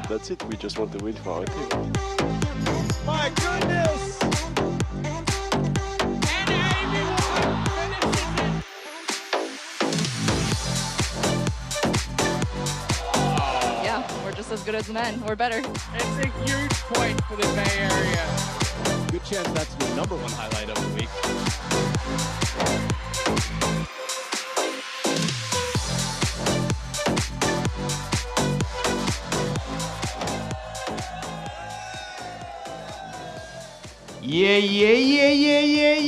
That's it. We just want to win for our team. My goodness! And Amy finishes it! Yeah, we're just as good as men, or better. It's a huge point for the Bay Area. Good chance that's the #1 highlight of the week.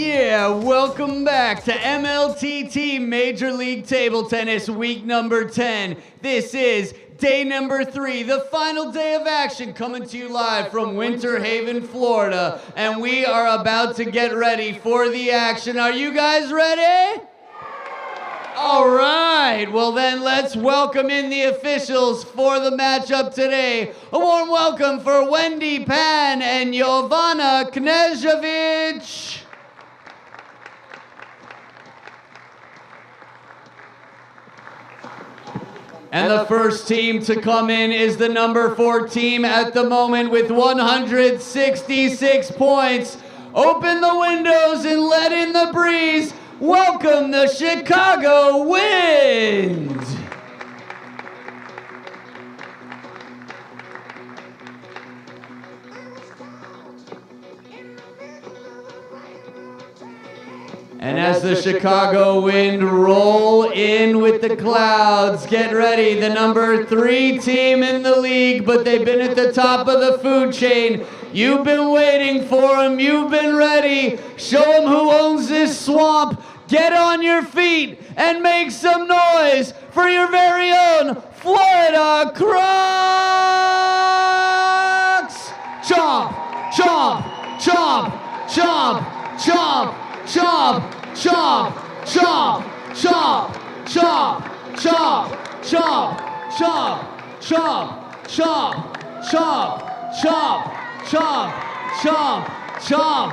Yeah. Welcome back to MLTT Major League Table Tennis week number 10. This is day number 3, the final day of action, coming to you live from Winter Haven, Florida. And we are about to get ready for the action. Are you guys ready? All right, well then let's welcome in the officials for the matchup today. A warm welcome for Wendy Pan and Jovana Knežević. And the first team to come in is the number 4 team at the moment with 166 points. Open the windows and let in the breeze. Welcome the Chicago Wind! And as the Chicago Wind roll in with the clouds, get ready, the number 3 team in the league, but they've been at the top of the food chain. You've been waiting for them, you've been ready. Show them who owns this swamp. Get on your feet and make some noise for your very own Florida Crocs! Chomp, chomp, chomp, chomp, chomp, chomp, chomp, chomp, chomp, chomp, chomp, chomp, chomp, chomp, chomp, chomp, chomp, chomp, chomp, chomp.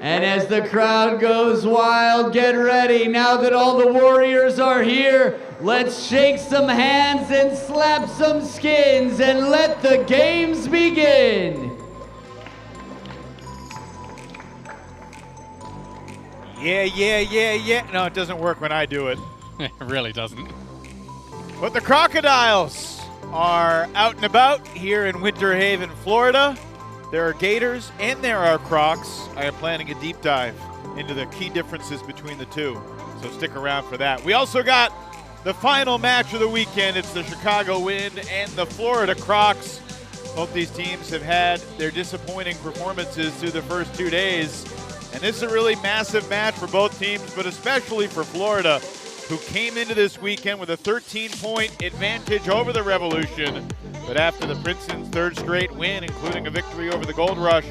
And as the crowd goes wild, get ready. Now that all the warriors are here, let's shake some hands and slap some skins and let the games begin. Yeah. No, it doesn't work when I do it. It really doesn't. But the Crocodiles are out and about here in Winter Haven, Florida. There are Gators and there are Crocs. I am planning a deep dive into the key differences between the two, so stick around for that. We also got the final match of the weekend. It's the Chicago Wind and the Florida Crocs. Both these teams have had their disappointing performances through the first 2 days, and this is a really massive match for both teams, but especially for Florida, who came into this weekend with a 13-point advantage over the Revolution. But after the Princeton's 3rd straight win, including a victory over the Gold Rush,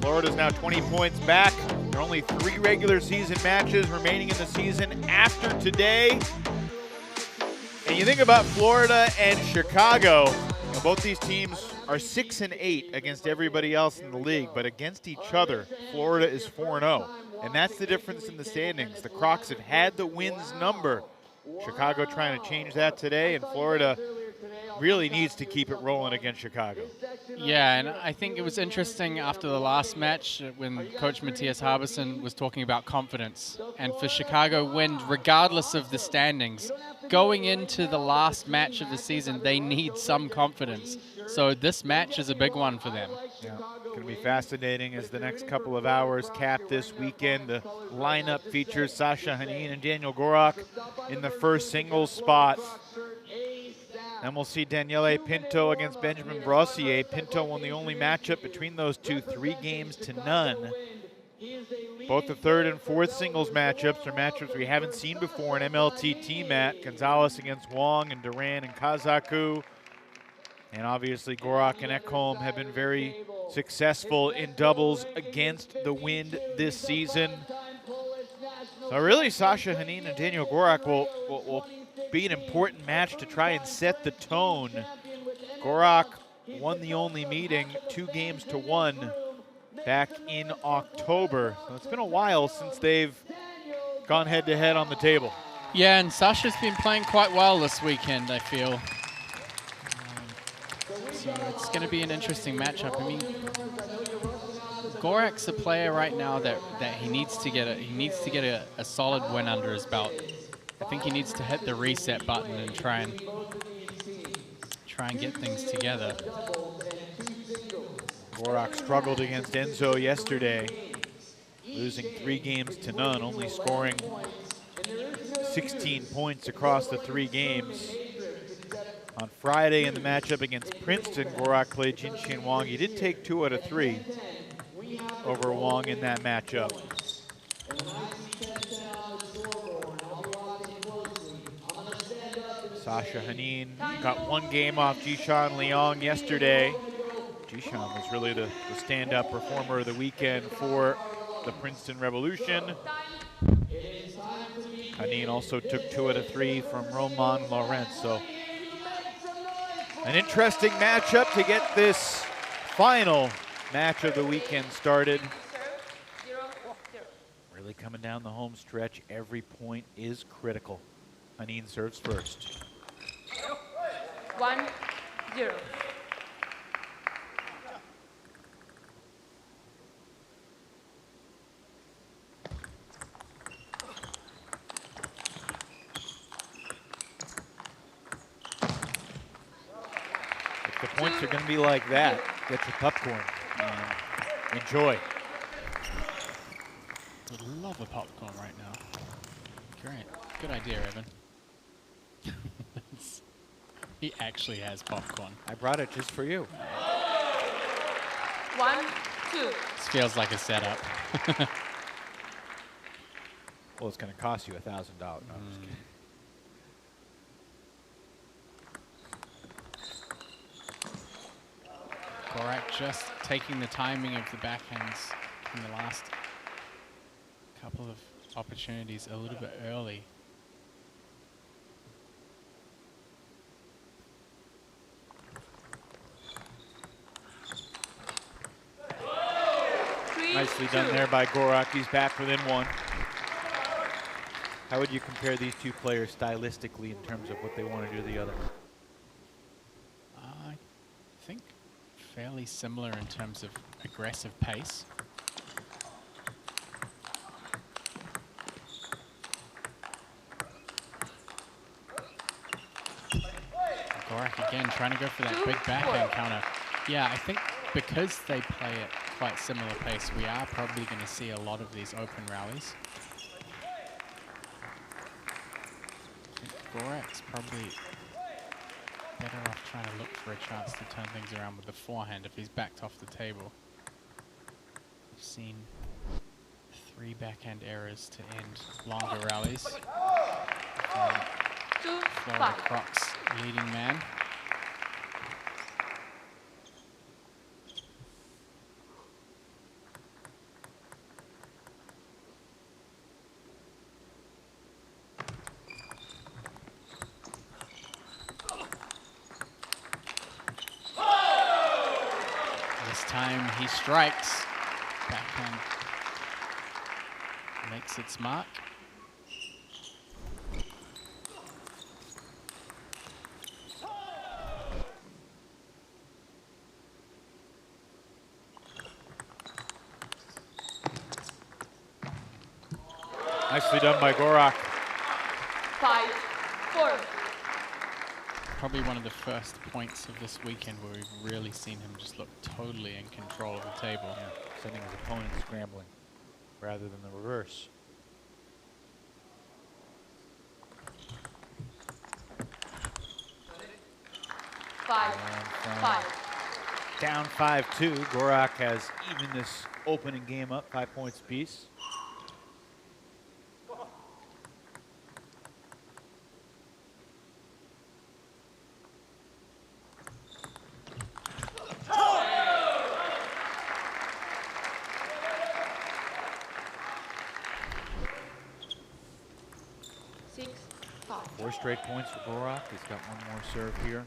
Florida's now 20 points back. There are only 3 regular season matches remaining in the season after today. And you think about Florida and Chicago, both these teams are 6-8 against everybody else in the league, but against each other, Florida is 4-0. And that's the difference in the standings. The Crocs have had the wins number. Chicago trying to change that today, and Florida really needs to keep it rolling against Chicago. Yeah, and I think it was interesting after the last match when Coach Matthias Harbison was talking about confidence. And for Chicago Wind, regardless of the standings, going into the last match of the season, they need some confidence. So this match is a big one for them. Yeah, it's going to be fascinating as the next couple of hours cap this weekend. The lineup features Sasha Hanen and Daniel Gorak in the first singles spot. Then we'll see Daniele Pinto against Benjamin Brossier. Pinto won the only matchup between those two, 3-0. Both the 3rd and 4th singles matchups are matchups we haven't seen before in MLTT, Matt. Gonzalez against Wong and Duran and Kaku. And obviously Gorak and Ekholm have been very successful in doubles against the Wind this season. So really Sasha Hanen and Daniel Gorak will be an important match to try and set the tone. Gorak won the only meeting 2-1 back in October. So it's been a while since they've gone head-to-head on the table. Yeah, and Sasha's been playing quite well this weekend, I feel. So it's going to be an interesting matchup. I mean, Gorak's a player right now that he needs to get a solid win under his belt. I think he needs to hit the reset button and try and get things together. Gorak struggled against Enzo yesterday, losing 3 games to none, only scoring 16 points across the 3 games. On Friday in the matchup against Princeton, Gorak played Jinshi and Wong. He did take 2 out of 3 over Wong in that matchup. Sasha Hanen got 1 game off Jishan Liang yesterday. Jishan was really the stand-up performer of the weekend for the Princeton Revolution. Hanen also took 2 out of 3 from Roman Lawrence. So an interesting matchup to get this final match of the weekend started. Really coming down the home stretch. Every point is critical. Hanen serves first. 1-0. If the points are going to be like that, get your popcorn and enjoy. Would love a popcorn right now. Great. Good idea, Evan. He actually has popcorn. I brought it just for you. 1-2. This feels like a setup. Well, it's going to cost you $1,000. No, I'm just kidding. Gorak just taking the timing of the backhands in the last couple of opportunities a little bit early. Nicely done there by Gorak. He's back within 1. How would you compare these 2 players stylistically in terms of what they want to do to the other? I think fairly similar in terms of aggressive pace. Gorak again trying to go for that big backhand counter. Yeah, I think because they play at quite similar pace, we are probably going to see a lot of these open rallies. I think Gorak's probably better off trying to look for a chance to turn things around with the forehand if he's backed off the table. We've seen 3 backhand errors to end longer rallies. Florida Crocs leading man. Time he strikes, backhand makes its mark. Nicely done by Gorak. 5-4. Probably one of the first points of this weekend where we've really seen him just look totally in control of the table. Yeah, sending his opponent scrambling rather than the reverse. Down 5-2. Gorak has evened this opening game up 5 points apiece. Four straight points for Gorak. He's got one more serve here.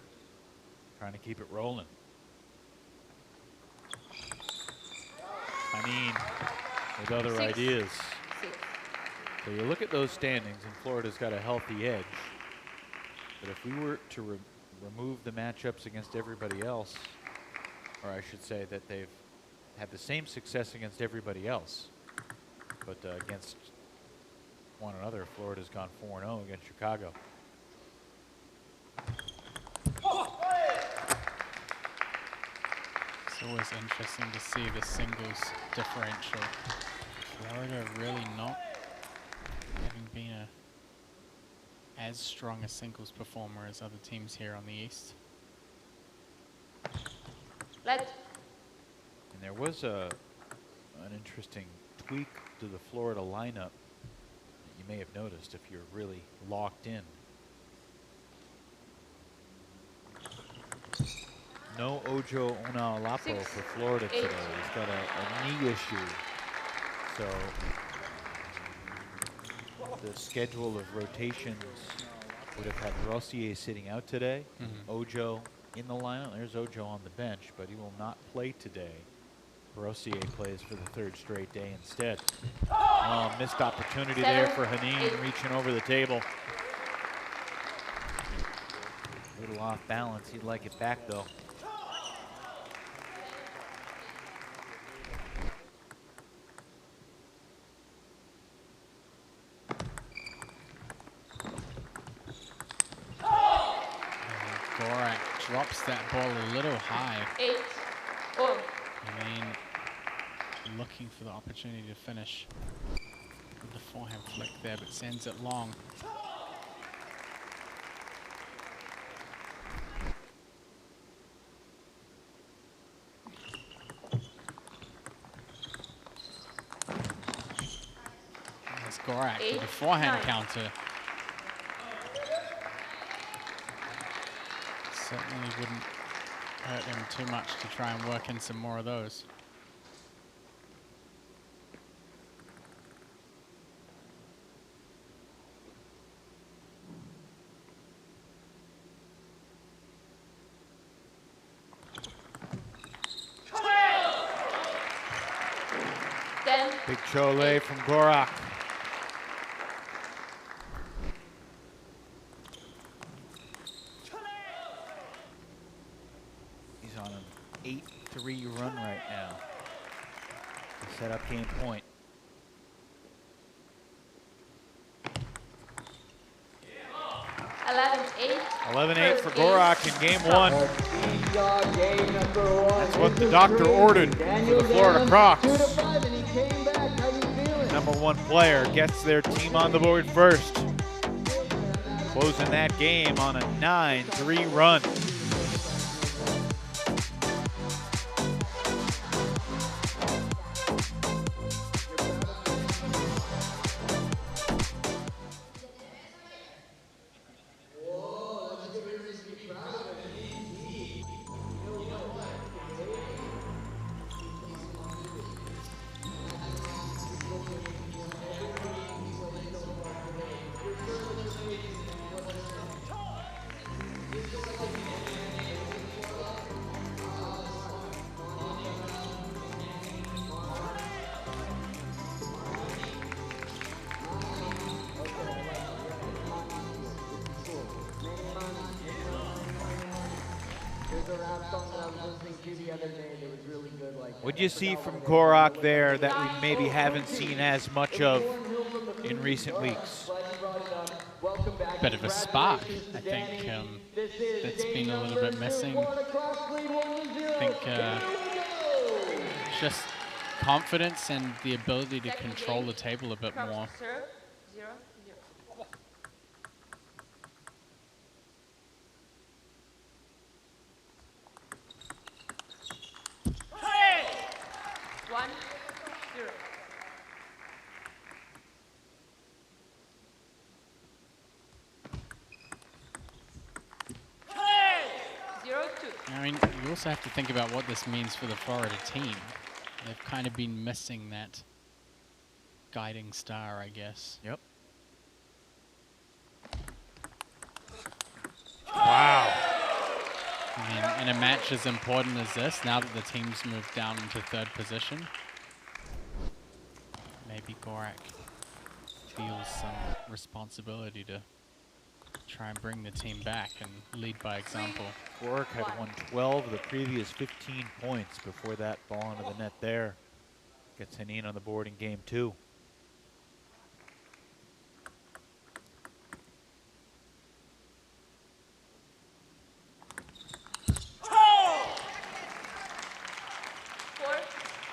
Trying to keep it rolling. Hanen with other ideas. So you look at those standings, and Florida's got a healthy edge. But if we were to removed the matchups against everybody else, or I should say that they've had the same success against everybody else, but against one another, Florida's gone 4-0 against Chicago. It's always interesting to see the singles differential. Florida really not having been as strong a singles performer as other teams here on the East. Let. And there was an interesting tweak to the Florida lineup that you may have noticed if you're really locked in. No Ojo Onalapo for Florida today. He's got a knee issue. So the schedule of rotations would have had Brossier sitting out today, Ojo in the lineup. There's Ojo on the bench, but he will not play today. Brossier plays for the third straight day instead. Oh, missed opportunity there for Hanen reaching over the table. A little off balance. He'd like it back though. Gorak drops that ball a little high. 8-4. I mean, looking for the opportunity to finish with the forehand flick there, but sends it long. There's Gorak with the forehand counter. Certainly wouldn't hurt him too much to try and work in some more of those. Big chole from Gorak. He's on an 8-3 run right now to set up game point. 11-8 for Gorak in game one. That's what the doctor ordered for the Florida Crocs. Number one player gets their team on the board first. Closing that game on a 9-3 run. What'd you see from Gorak there that we maybe haven't seen as much of in recent weeks? Bit of a spark, I think, that's been a little bit missing. I think just confidence and the ability to control the table a bit more. I mean, you also have to think about what this means for the Florida team. They've kind of been missing that guiding star, I guess. Yep. Wow. I mean, in a match as important as this, now that the team's moved down into third position, maybe Gorak feels some responsibility to try and bring the team back and lead by example. Gorak had won 12 of the previous 15 points before that ball into the net there. Gets Hanen on the board in game 2.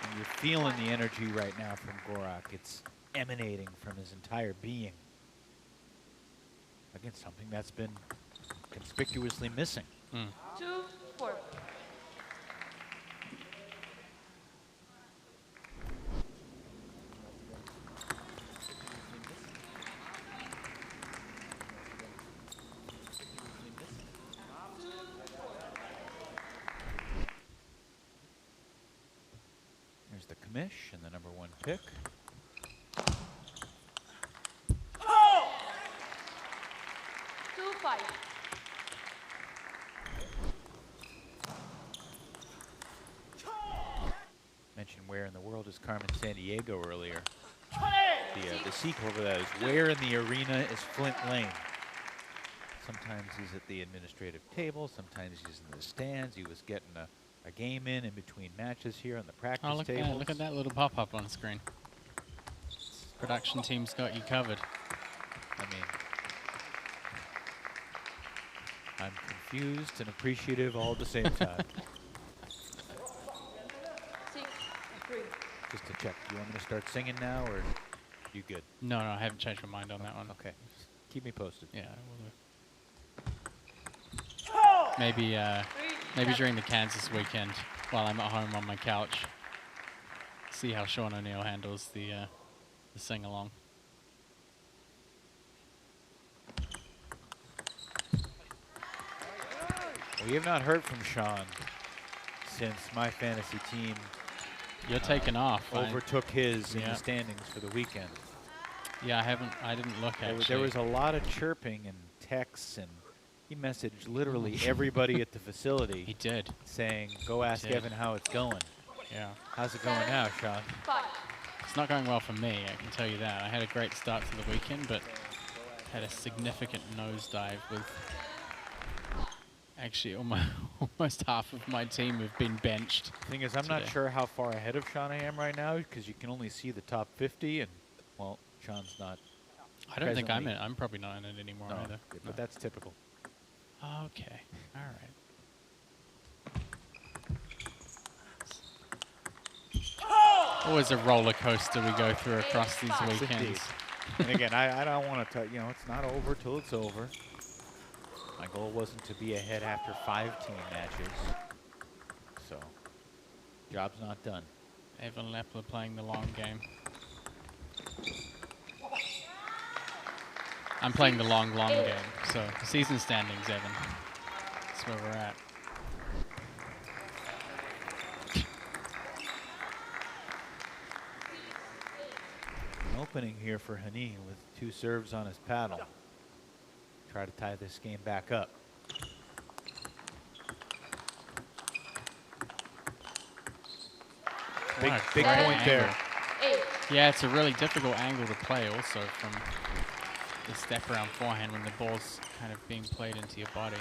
And you're feeling the energy right now from Gorak. It's emanating from his entire being. Against something that's been conspicuously missing. 2-4. There's the commish and the #1 pick. Mentioned where in the world is Carmen Sandiego earlier. The sequel to that is where in the arena is Flint Lane. Sometimes he's at the administrative table, sometimes he's in the stands. He was getting a game in between matches here on the practice table. Look at that little pop-up on screen. Production team's got you covered. I mean, I'm confused and appreciative all at the same time. 6-3. Just to check, do you want me to start singing now, or you good? No, I haven't changed my mind on that one. Okay, keep me posted. Yeah, maybe during the Kansas weekend, while I'm at home on my couch, see how Sean O'Neill handles the sing-along. We have not heard from Sean since my fantasy team You're taking off. overtook his in the standings for the weekend. Yeah, I didn't look actually. There was a lot of chirping and texts, and he messaged literally everybody at the facility. He did. Saying, go ask Evan how it's going. Yeah. How's it going now, Sean? It's not going well for me, I can tell you that. I had a great start to the weekend, but had a significant nosedive with actually almost half of my team have been benched. Thing is, I'm not sure how far ahead of Sean I am right now, because you can only see the top 50, and, well, Sean's not. I don't think I'm in. I'm probably not in it anymore either. But that's typical. Okay. All right. Always a roller coaster we go through across these weekends. And again, I don't want to, you know, it's not over till it's over. My goal wasn't to be ahead after 5 team matches. So, job's not done. Evan Lepler playing the long game. I'm playing the long game. So, season standings, Evan. That's where we're at. An opening here for Hanen with 2 serves on his paddle. Try to tie this game back up. Big point there. Yeah, it's a really difficult angle to play also from the step around forehand when the ball's kind of being played into your body.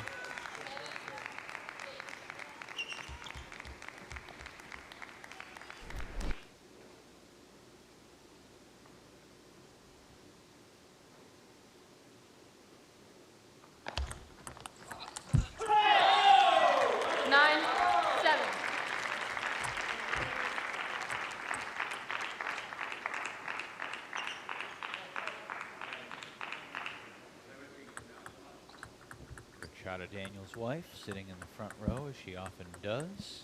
Shot of Daniel's wife sitting in the front row, as she often does.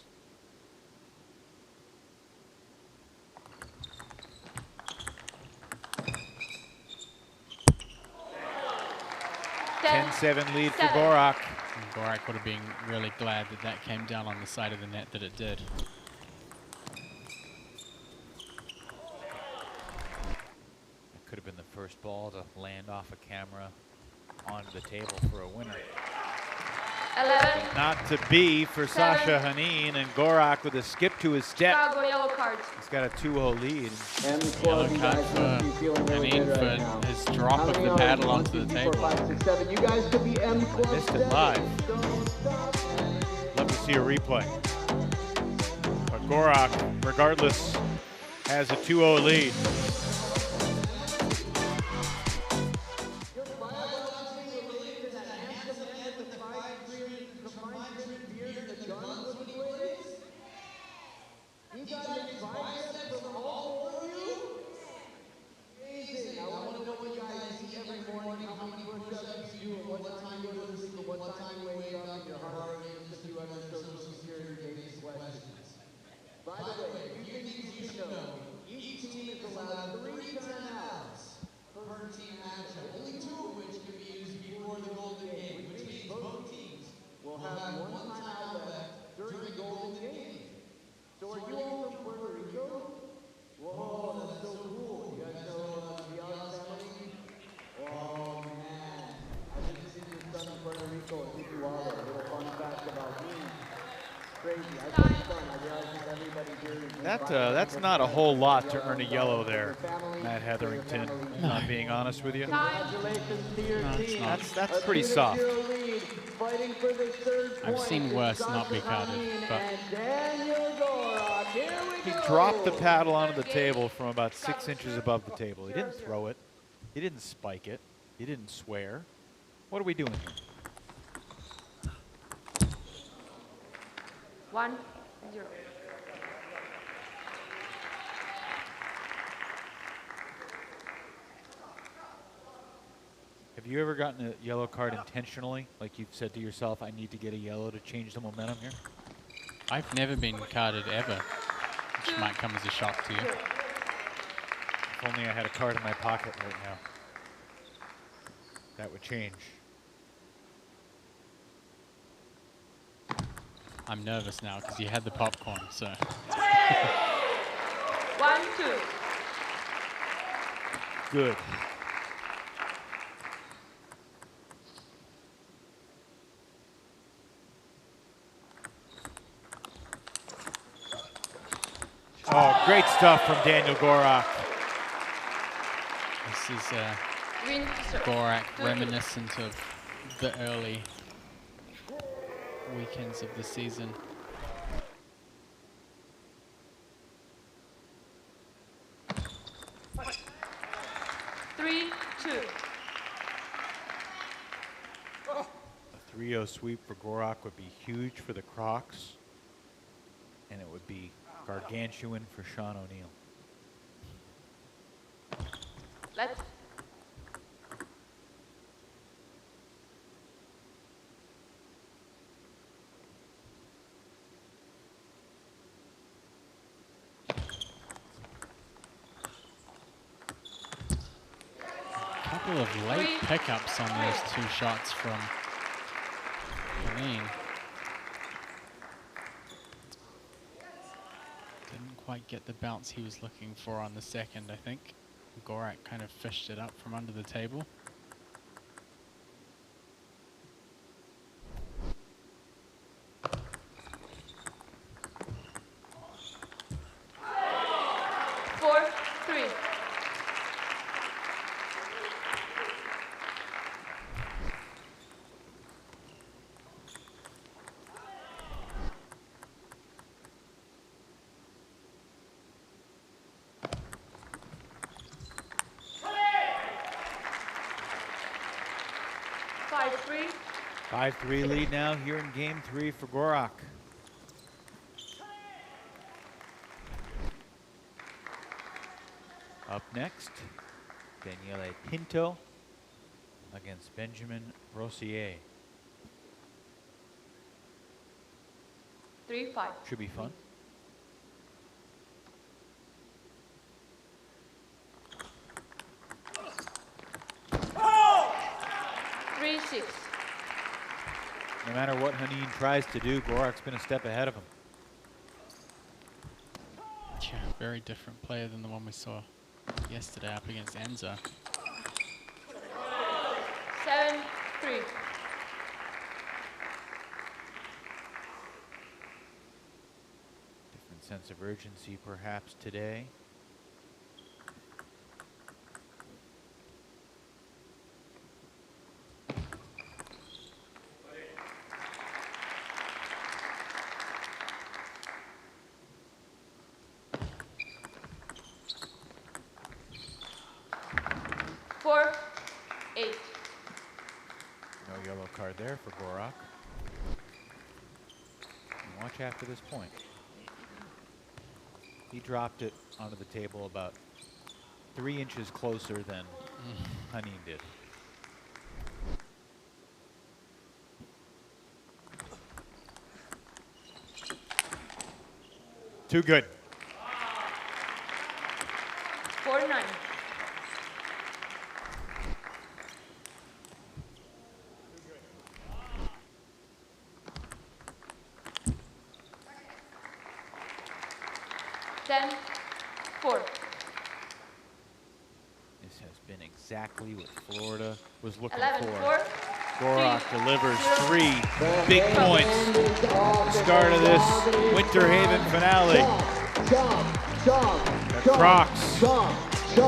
Ten-7 lead for Gorak. And Gorak would have been really glad that that came down on the side of the net that it did. It could have been the first ball to land off a camera onto the table for a winner. 11. Not to be for Sasha Hanen, and Gorak with a skip to his step. Chicago yellow card. He's got a 2-0 lead. And the Yellow squad, you card guys for must be feeling really Hanen good for right now. his drop How of many the are paddle you? 1, onto 2, the 3, 4, table. 5, 6, 7. You guys could be M Club. Missed it live. Love to see a replay. But Gorak, regardless, has a 2-0 lead. That's not a whole lot to earn a yellow there, Matt Hetherington, if I'm being honest with you. That's pretty soft. I've seen worse not be carded, but He dropped the paddle onto the table from about 6 inches above the table. He didn't throw it. He didn't spike it. He didn't swear. What are we doing here? 1-0. Have you ever gotten a yellow card intentionally? Like you've said to yourself, I need to get a yellow to change the momentum here? I've never been carded ever, which might come as a shock to you. If only I had a card in my pocket right now. That would change. I'm nervous now because you had the popcorn, so. 1-2. Good. Oh, great stuff from Daniel Gorak. This is Win to serve. Gorak reminiscent of the early weekends of the season. Three, 2. A 3-0 sweep for Gorak would be huge for the Crocs, and it would be gargantuan for Sean O'Neill. Let's. Couple of late pickups on those 2 shots from Hanen. Didn't quite get the bounce he was looking for on the second, I think. Gorak kind of fished it up from under the table. Four, 3. Five, 3. 5-3 lead now here in game 3 for Gorak. Up next, Daniele Pinto against Benjamin Brossier. 3, 5. Should be fun. Three, 6. No matter what Hanen tries to do, Gorak's been a step ahead of him. Yeah, very different player than the one we saw yesterday up against Enzo. 7, 3. sense of urgency perhaps today. No yellow card there for Gorak. And watch after this point. He dropped it onto the table about 3 inches closer than Hanen did. Too good. 4-9. This has been exactly what Florida was looking 11-4. for. Gorak delivers 3 big points at the start of this Winter Haven finale. The Crocs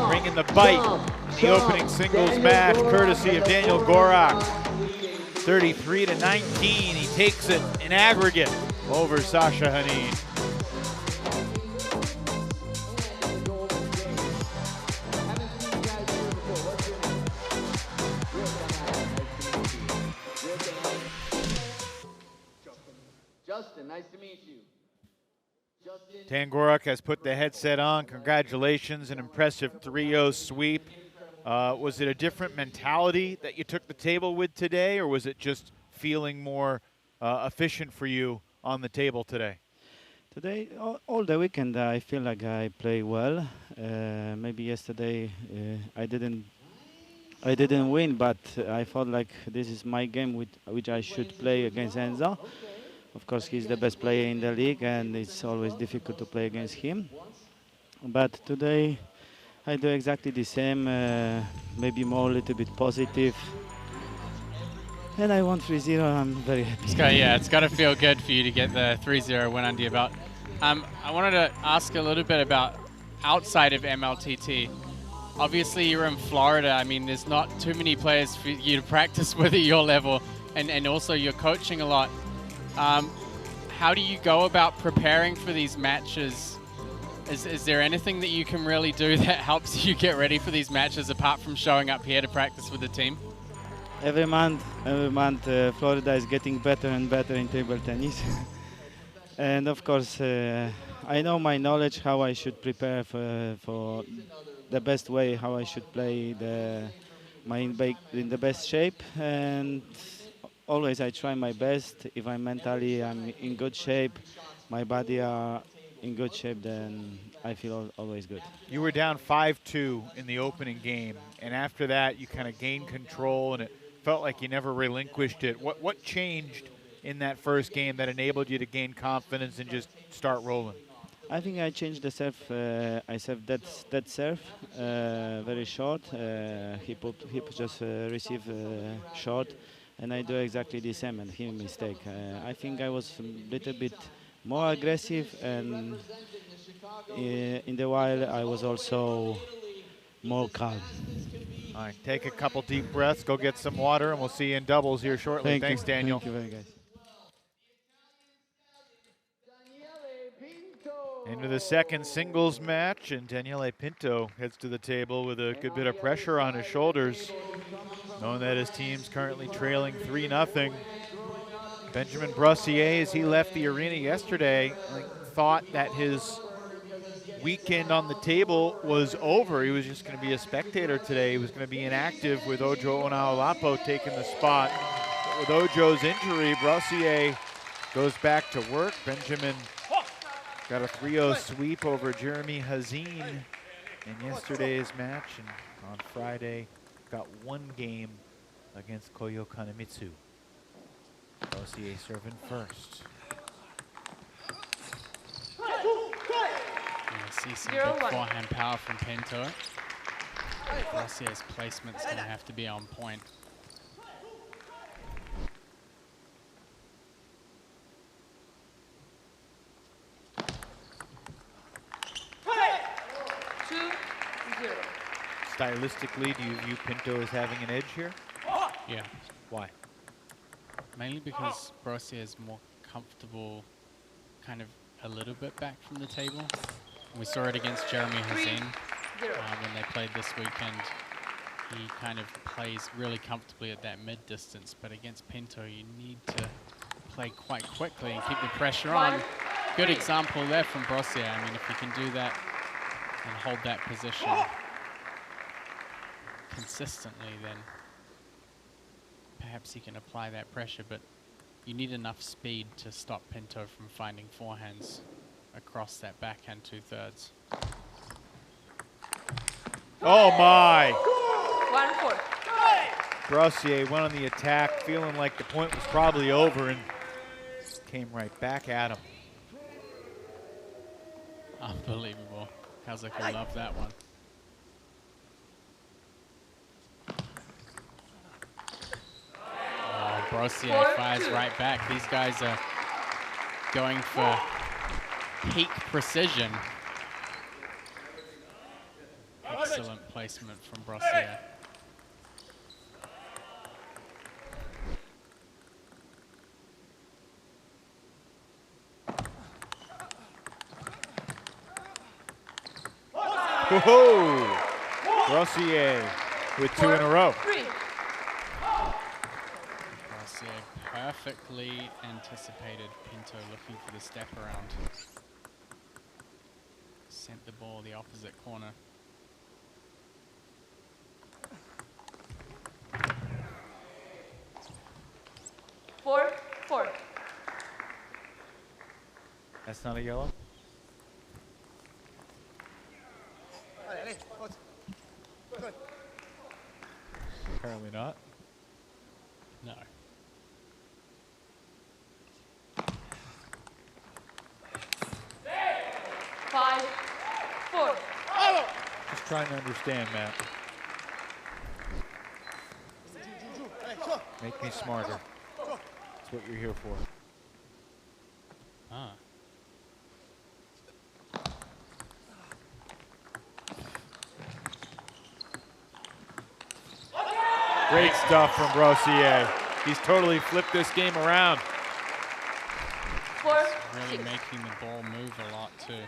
bringing the bite in the opening singles match, courtesy of Daniel Gorak. 33-19, he takes it in aggregate over Sasha Hanen. Justin, nice to meet you. Dan Gorak has put the headset on. Congratulations, an impressive 3-0 sweep. Was it a different mentality that you took the table with today, or was it just feeling more efficient for you on the table today? Today, all the weekend, I feel like I play well. Maybe yesterday I didn't win, but I felt like this is my game which I should play against Enzo. Of course, he's the best player in the league, and it's always difficult to play against him. But today, I do exactly the same, maybe more a little bit positive. And I won 3-0, I'm very happy. It's got to feel good for you to get the 3-0 win under your belt. I wanted to ask a little bit about outside of MLTT. Obviously, you're in Florida. I mean, there's not too many players for you to practice with at your level, and also you're coaching a lot. How do you go about preparing for these matches? Is there anything that you can really do that helps you get ready for these matches apart from showing up here to practice with the team? Every month, Florida is getting better and better in table tennis. And of course, I know my knowledge, how I should prepare for the best way, how I should play in the best shape. And always I try my best. If I'm in good shape, my body are in good shape, then I feel always good. You were down 5-2 in the opening game, and after that you kind of gained control, and it felt like you never relinquished it. What changed in that first game that enabled you to gain confidence and just start rolling? I think I changed the serve. I served that serve very short. He just receive short, and I do exactly the same, and he mistake. I think I was a little bit more aggressive, and in the while I was also more calm. All right, take a couple deep breaths, go get some water, and we'll see you in doubles here shortly. Thanks, Daniel. Thank you very much. Into the second singles match, and Daniele Pinto heads to the table with a good bit of pressure on his shoulders, knowing that his team's currently trailing 3-0. Benjamin Brossier, as he left the arena yesterday, thought that his weekend on the table was over. He was just going to be a spectator today. He was going to be inactive with Ojo Onaolapo taking the spot. But with Ojo's injury, Brossier goes back to work. Benjamin got a 3-0 sweep over Jeremy Hazin in yesterday's match, and on Friday got one game against Koyo Kanemitsu. Brossier serving first. See some good forehand power from Pinto. Brossier's placement's going to have to be on point. 2-0. Stylistically, do you view Pinto as having an edge here? Yeah. Why? Mainly because Brossier is more comfortable kind of a little bit back from the table. We saw it against Jeremy Hazen when they played this weekend. He kind of plays really comfortably at that mid-distance, but against Pinto, you need to play quite quickly and keep the pressure on. Good example there from Brossier. I mean, if you can do that and hold that position consistently, then perhaps he can apply that pressure, but you need enough speed to stop Pinto from finding forehands across that backhand 2/3. Oh my! 1-4. Brossier went on the attack, feeling like the point was probably over, and came right back at him. Unbelievable. Kazaku loved that one. Oh, Brossier fires right back. These guys are going for peak precision. Excellent placement from Brossier. Whoa! Brossier with 2 in a row. 3. Brossier perfectly anticipated Pinto looking for the step around. Sent the ball the opposite corner. Four. That's not a yellow? Apparently not. No. Five. 4. Just trying to understand, Matt. Make me smarter. That's what you're here for. Ah. Great stuff from Brossier. He's totally flipped this game around. 4. Really making the ball move a lot too.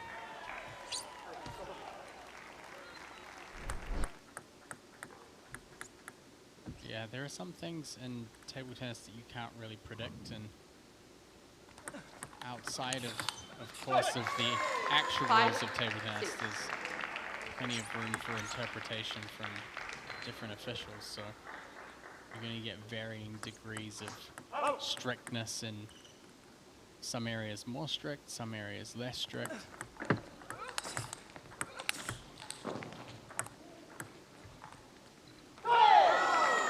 Yeah, there are some things in table tennis that you can't really predict, and outside of course, of the actual rules of table tennis, there's plenty of room for interpretation from different officials, so you're going to get varying degrees of strictness in some areas more strict, some areas less strict.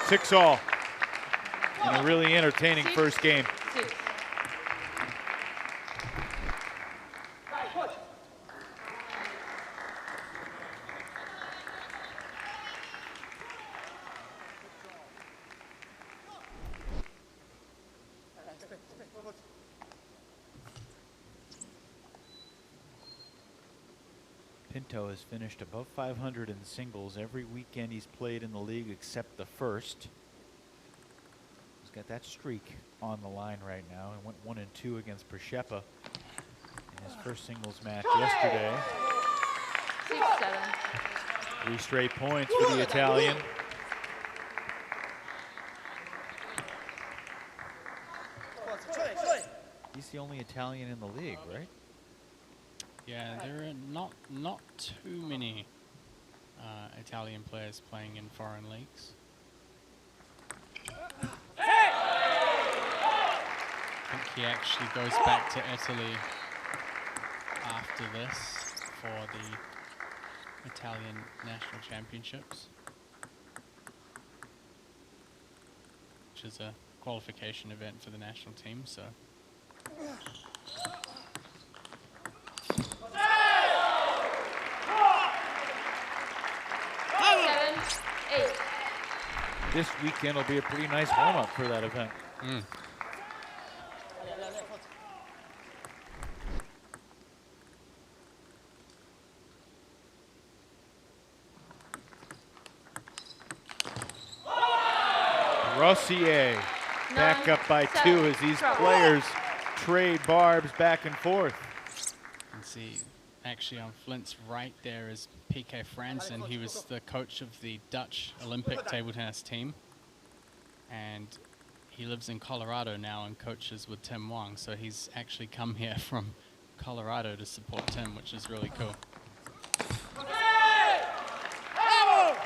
6-all. And a really entertaining first game. 6. Pinto has finished above 500 in singles every weekend he's played in the league except the first. He's got that streak on the line right now. He went 1 and 2 against Przeszepa in his first singles match yesterday. 6-7. 3 straight points for the Italian. He's the only Italian in the league, right? Yeah, there are not too many Italian players playing in foreign leagues. I think he actually goes back to Italy after this for the Italian national championships, which is a qualification event for the national team, so. This weekend will be a pretty nice warm-up for that event. Brossier back up by 2 as these players trade barbs back and forth. You can see actually on Flint's right there is PK Fransen. He was the coach of the Dutch Olympic table tennis team. And he lives in Colorado now and coaches with Tim Wong. So he's actually come here from Colorado to support Tim, which is really cool.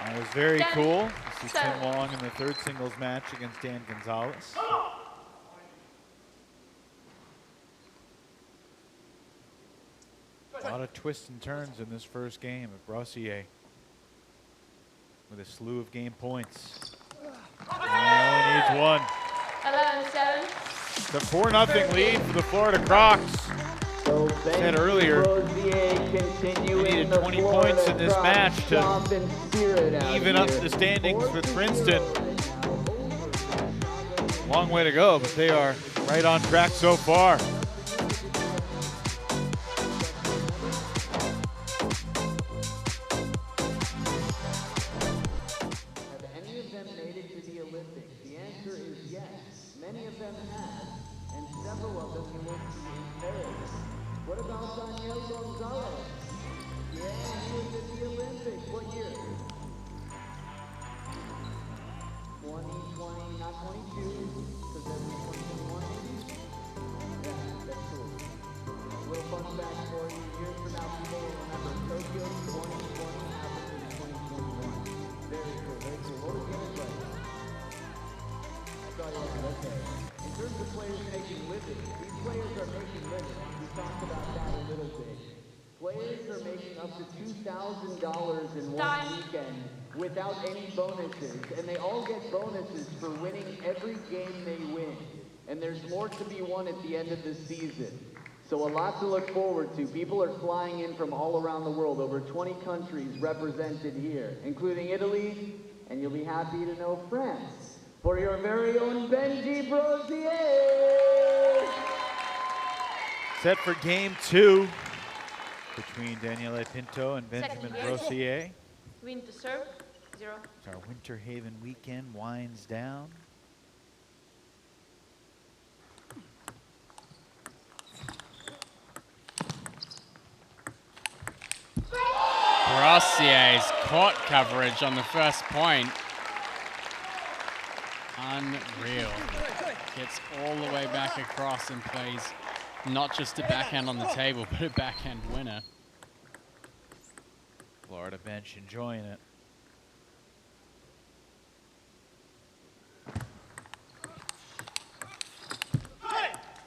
That was very cool. This is Tim Wong in the 3rd singles match against Dan Gonzalez. A lot of twists and turns in this first game of Brossier with a slew of game points. And he only needs 1. 11-7. It's a 4-0 lead for the Florida Crocs. Said earlier, they needed 20 points in this match to even up the standings with Princeton. Long way to go, but they are right on track so far. What about Gonzalez? Yeah, he was at the Olympics. What year? 2020, not 22, because that was 2021 maybe? Yeah, that's cool. A little fun fact for you. Years from now, people will remember Tokyo 2020 happened in 2021. Very cool, very cool. What was the other question? I thought you had, okay. In terms of players making living, these players are making living. We talked about that a little bit. Players are making up to $2,000 in one weekend without any bonuses, and they all get bonuses for winning every game they win. And there's more to be won at the end of the season. So a lot to look forward to. People are flying in from all around the world, over 20 countries represented here, including Italy, and you'll be happy to know France, for your very own Benji Brossier! Set for game 2 between Daniele Pinto and Benjamin Brossier. Win to serve, 0. Our Winter Haven weekend winds down. Brossier's court coverage on the first point. Unreal. Gets all the way back across and plays not just a backhand on the table, but a backhand winner. Florida bench enjoying it.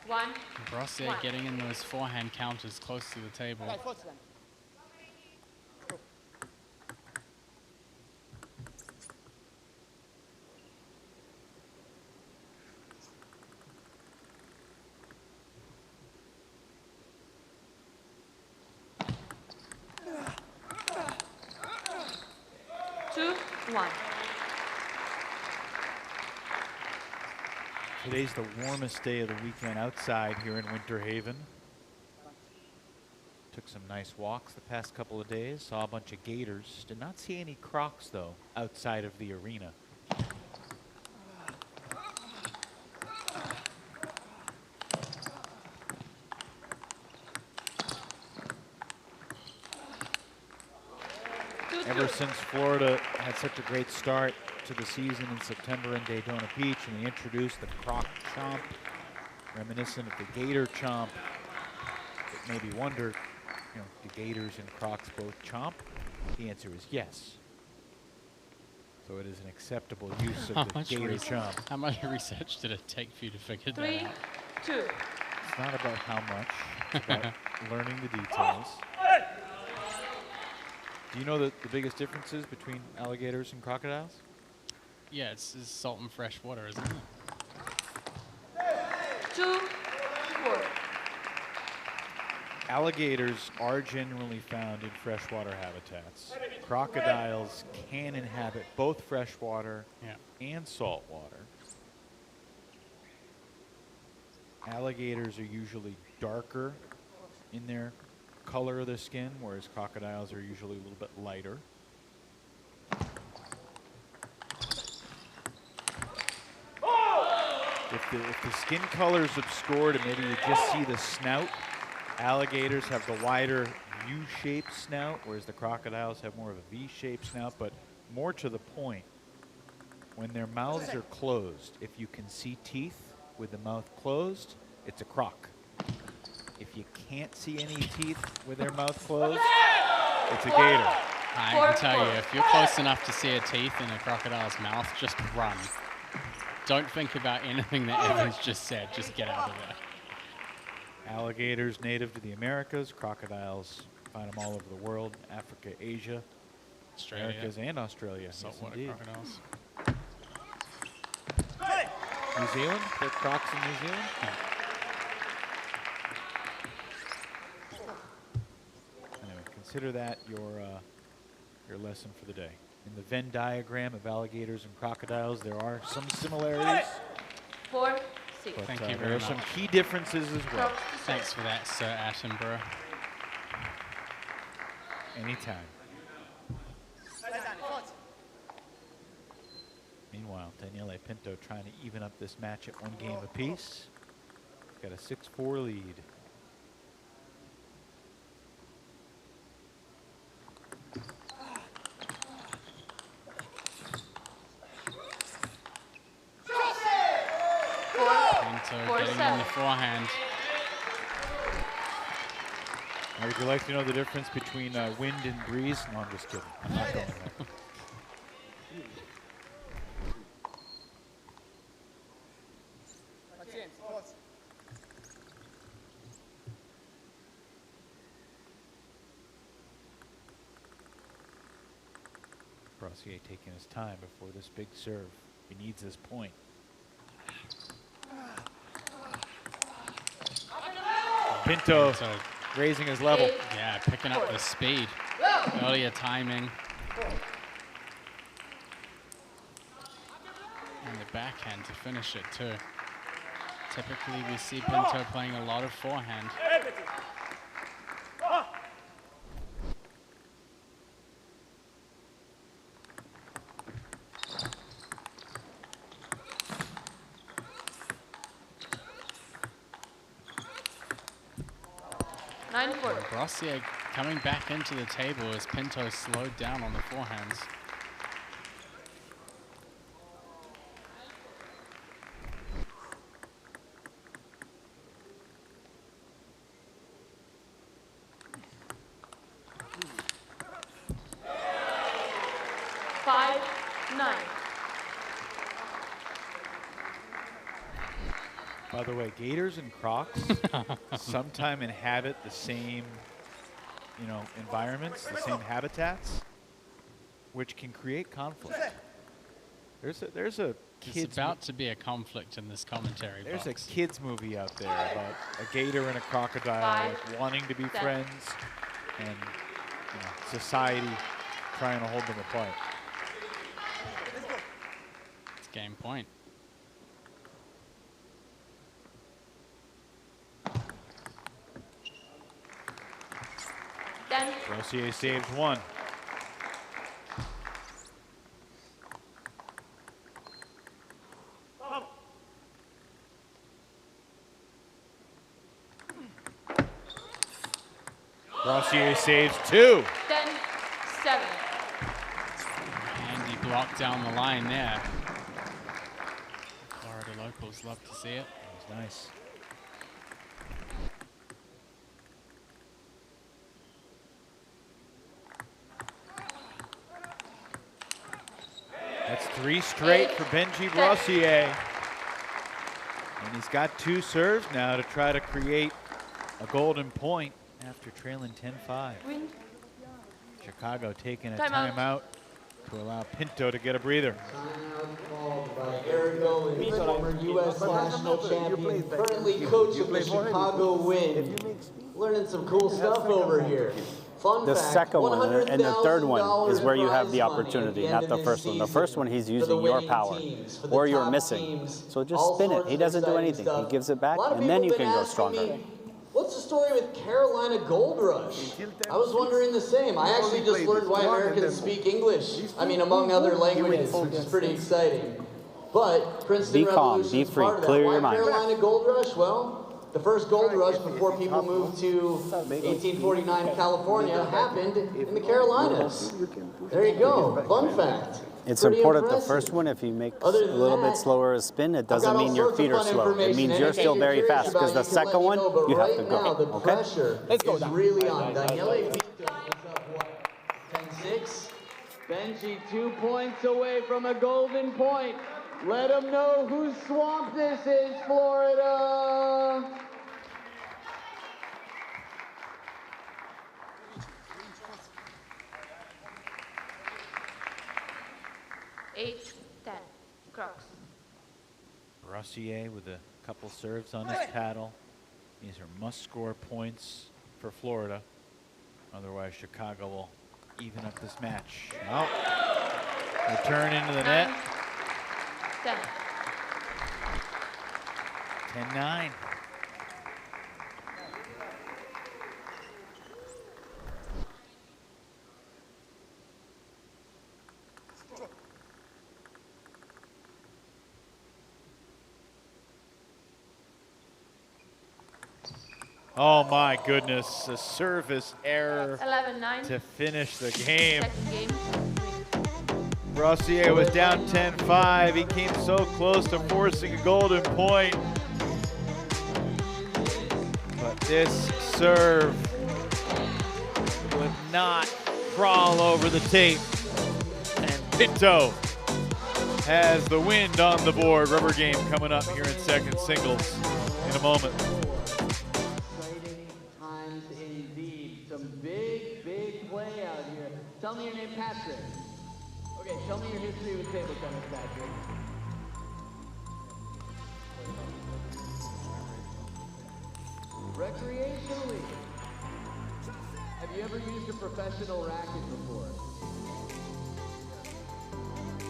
One. Brossier getting in those forehand counters close to the table. 2-1. Today's the warmest day of the weekend outside here in Winter Haven. Took some nice walks the past couple of days, saw a bunch of gators. Did not see any Crocs though outside of the arena. Ever since Florida had such a great start to the season in September in Daytona Beach, and they introduced the Croc Chomp, reminiscent of the Gator Chomp, it made me wonder, you know, do Gators and Crocs both chomp? The answer is yes. So it is an acceptable use of the Gator Chomp. How much research did it take for you to figure that out? 3-2. It's not about how much, it's about learning the details. Do you know the biggest differences between alligators and crocodiles? Yeah, it's salt and fresh water, isn't it? 2-4. Alligators are generally found in freshwater habitats. Crocodiles can inhabit both freshwater and saltwater. Alligators are usually darker in their color of their skin, whereas crocodiles are usually a little bit lighter. if the skin color is obscured and maybe you just see the snout, alligators have the wider U-shaped snout, whereas the crocodiles have more of a V-shaped snout. But more to the point, when their mouths are closed, if you can see teeth with the mouth closed, it's a croc. If you can't see any teeth with their mouth closed, it's a gator. I can tell you, if you're close enough to see a teeth in a crocodile's mouth, just run. Don't think about anything that Evan's just said. Just get out of there. Alligators native to the Americas, crocodiles find them all over the world, Africa, Asia, Australia. Americas, and Australia. Saltwater Yes, crocodiles. New Zealand? They're crocs in New Zealand? Yeah. Anyway, consider that your lesson for the day. In the Venn diagram of alligators and crocodiles, there are some similarities. 4, 6. But Thank you there very are much. some key differences as well. Thanks for that, Sir Attenborough. Anytime. Meanwhile, Daniele Pinto trying to even up this match at 1 game apiece. Got a 6-4 lead. Pinto getting on the forehand. Now, would you like to know the difference between wind and breeze? No, I'm just kidding. I'm not going there. Brossier taking his time before this big serve. He needs this point. Pinto raising his level. Yeah, picking up the speed. Earlier timing. And the backhand to finish it too. Typically we see Pinto playing a lot of forehand. Brossier coming back into the table as Pinto slowed down on the forehands. By the way, gators and crocs sometimes inhabit the same, environments, the same habitats, which can create conflict. There's a It's about to be a conflict in this commentary There's box. a kids movie out there about a gator and a crocodile like, wanting to be friends, and society trying to hold them apart. It's game point. Brossier saves 1. Brossier saves 2. 10-7. And he blocked down the line there. Florida locals love to see it. That was nice. That's 3 straight for Benji Brossier. And he's got 2 serves now to try to create a golden point after trailing 10-5. Chicago taking a timeout to allow Pinto to get a breather. Former U.S. national champion, currently coach of the Chicago Wind. Learning some cool stuff over here. Fun The fact, second one and the third one is where you have the prize money opportunity, at the not end the of first one. The season first one he's using for the your winning power, teams, for the or you're top missing. teams, So just all spin it. sorts He of doesn't do exciting anything. stuff. He gives it back, A lot of and then you people can been go asking stronger. me, what's the story with Carolina Gold Rush? I was wondering the same. I actually just learned why Americans speak English. I mean, among other languages, which is pretty exciting. But Princeton Be calm, Revolution's be free, part of that. clear Why your mind. Carolina Gold Rush? Well, the first gold rush before people moved to 1849 California happened in the Carolinas. There you go. Fun fact. It's Pretty important, the impressive. first one, if you make a Other than little that, bit slower a spin, it I've got doesn't all mean your sorts of feet are fun slow. It information. means you're Anything still very curious fast, because about, the you can let second me one, know, but you have right to now, go, the okay? pressure is really on. Daniele Pinto puts up what? 10-6? Benji 2 points away from a golden point. Let them know whose swamp this is, Florida. Eight, 10, Crocs. Brossier with a couple serves on his paddle. These are must-score points for Florida. Otherwise, Chicago will even up this match. Oh, return into the net. 10. 10-9. Oh my goodness, a service error 11-9. to finish the game. Second game. Brossier was down 10-5. He came so close to forcing a golden point. But this serve would not crawl over the tape. And Pinto has the wind on the board. Rubber game coming up here in second singles in a moment. Exciting times indeed. Some big play out here. Tell me your name, Patrick. Okay, tell me your history with table tennis, Patrick. Recreationally. Have you ever used a professional racket before?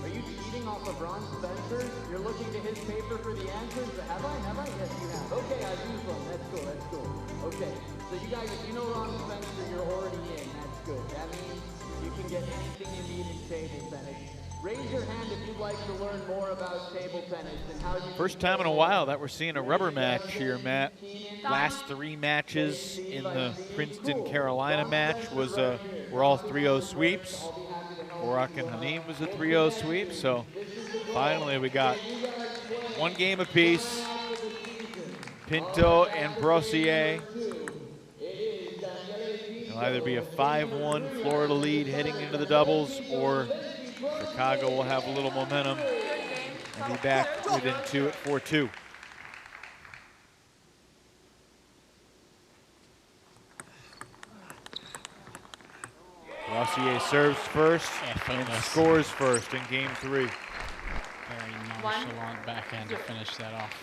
Are you cheating off of Ron Spencer? You're looking to his paper for the answers? Have I? Yes, you have. Okay, I used one. That's cool. Okay, so you guys, if you know Ron Spencer, you're already in. That's good. That means you can get anything you need in table tennis. Raise your hand if you'd like to learn more about table tennis and how you... First time in a while that we're seeing a rubber match here, Matt. Last 3 matches in the Princeton-Carolina match were all 3-0 sweeps. Gorak and Hanen was a 3-0 sweep, so finally we got 1 game apiece. Pinto and Brossier. It'll either be a 5-1 Florida lead heading into the doubles, or Chicago will have a little momentum and be back within 2 at 4-2. Brossier serves first and scores first in game 3. Very nonchalant backhand to finish that off.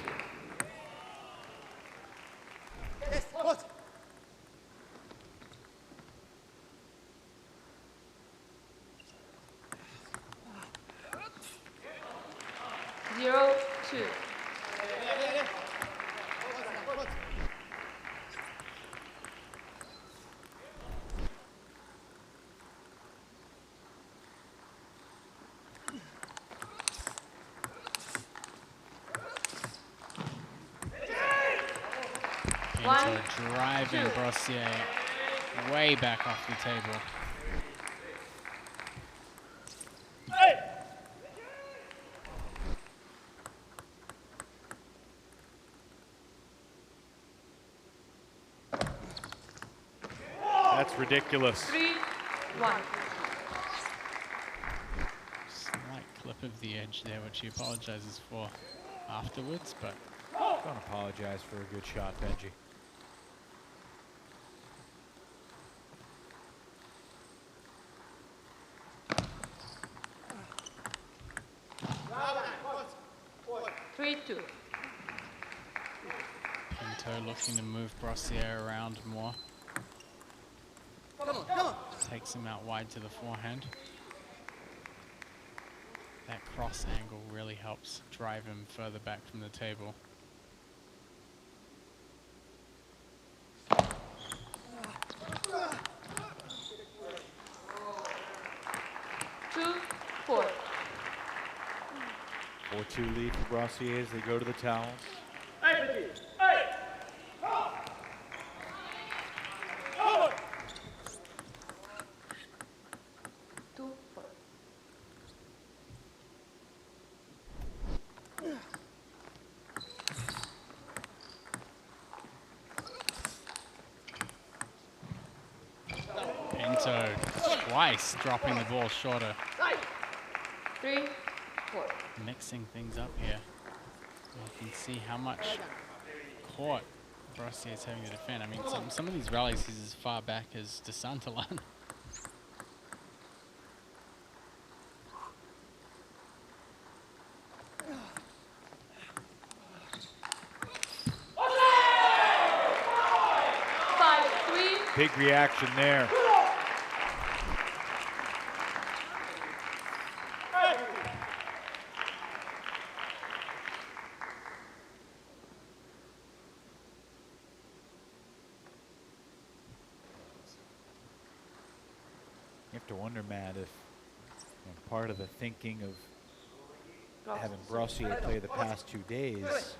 Zero, 2. Pinto driving Brossier way back off the table. That's ridiculous. 3-1. Slight clip of the edge there, which he apologizes for afterwards, but Don't apologize for a good shot, Benji. Three-two. Pinto looking to move Brossier around more. Takes him out wide to the forehand. That cross angle really helps drive him further back from the table. Two, 4. 4-2 lead for Brossier as they go to the towels. 2-4. Pinto twice dropping the ball shorter. 3-4. Mixing things up here. You can see how much court Brossier is having to defend. I mean, some of these rallies he's as far back as DeSantalan. Big reaction there. You have to wonder, Matt, if part of the thinking of having Brossier play the past 2 days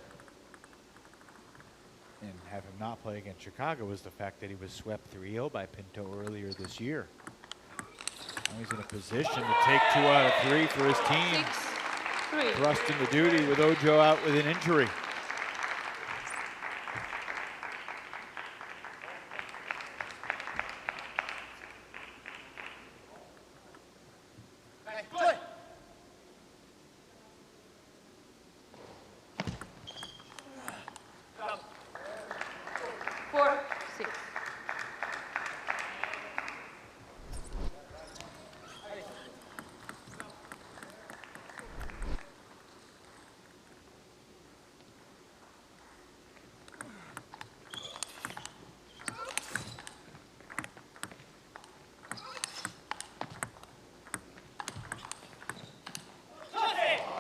and have him not play against Chicago was the fact that he was swept 3-0 by Pinto earlier this year. Now he's in a position to take 2 out of 3 for his team. 6-3. Thrust into duty with Ojo out with an injury.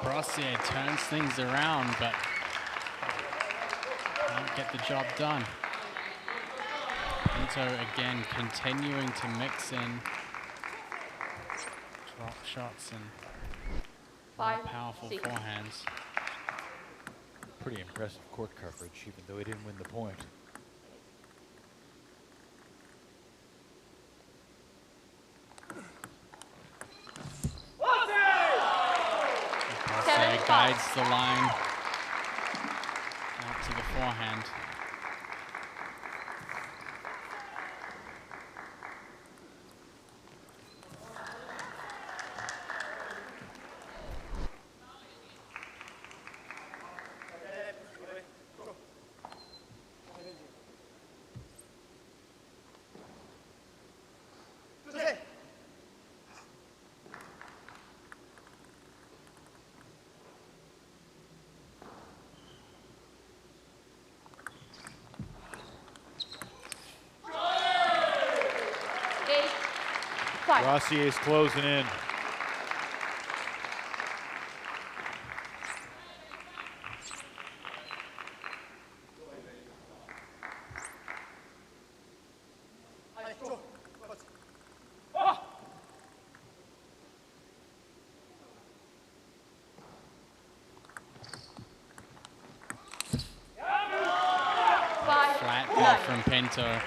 Brossier turns things around, but can't get the job done. Pinto again continuing to mix in drop shots and more powerful forehands. Pretty impressive court coverage, even though he didn't win the point. Guides the line out to the forehand. Brossier is closing in. Flat ball from Pinto.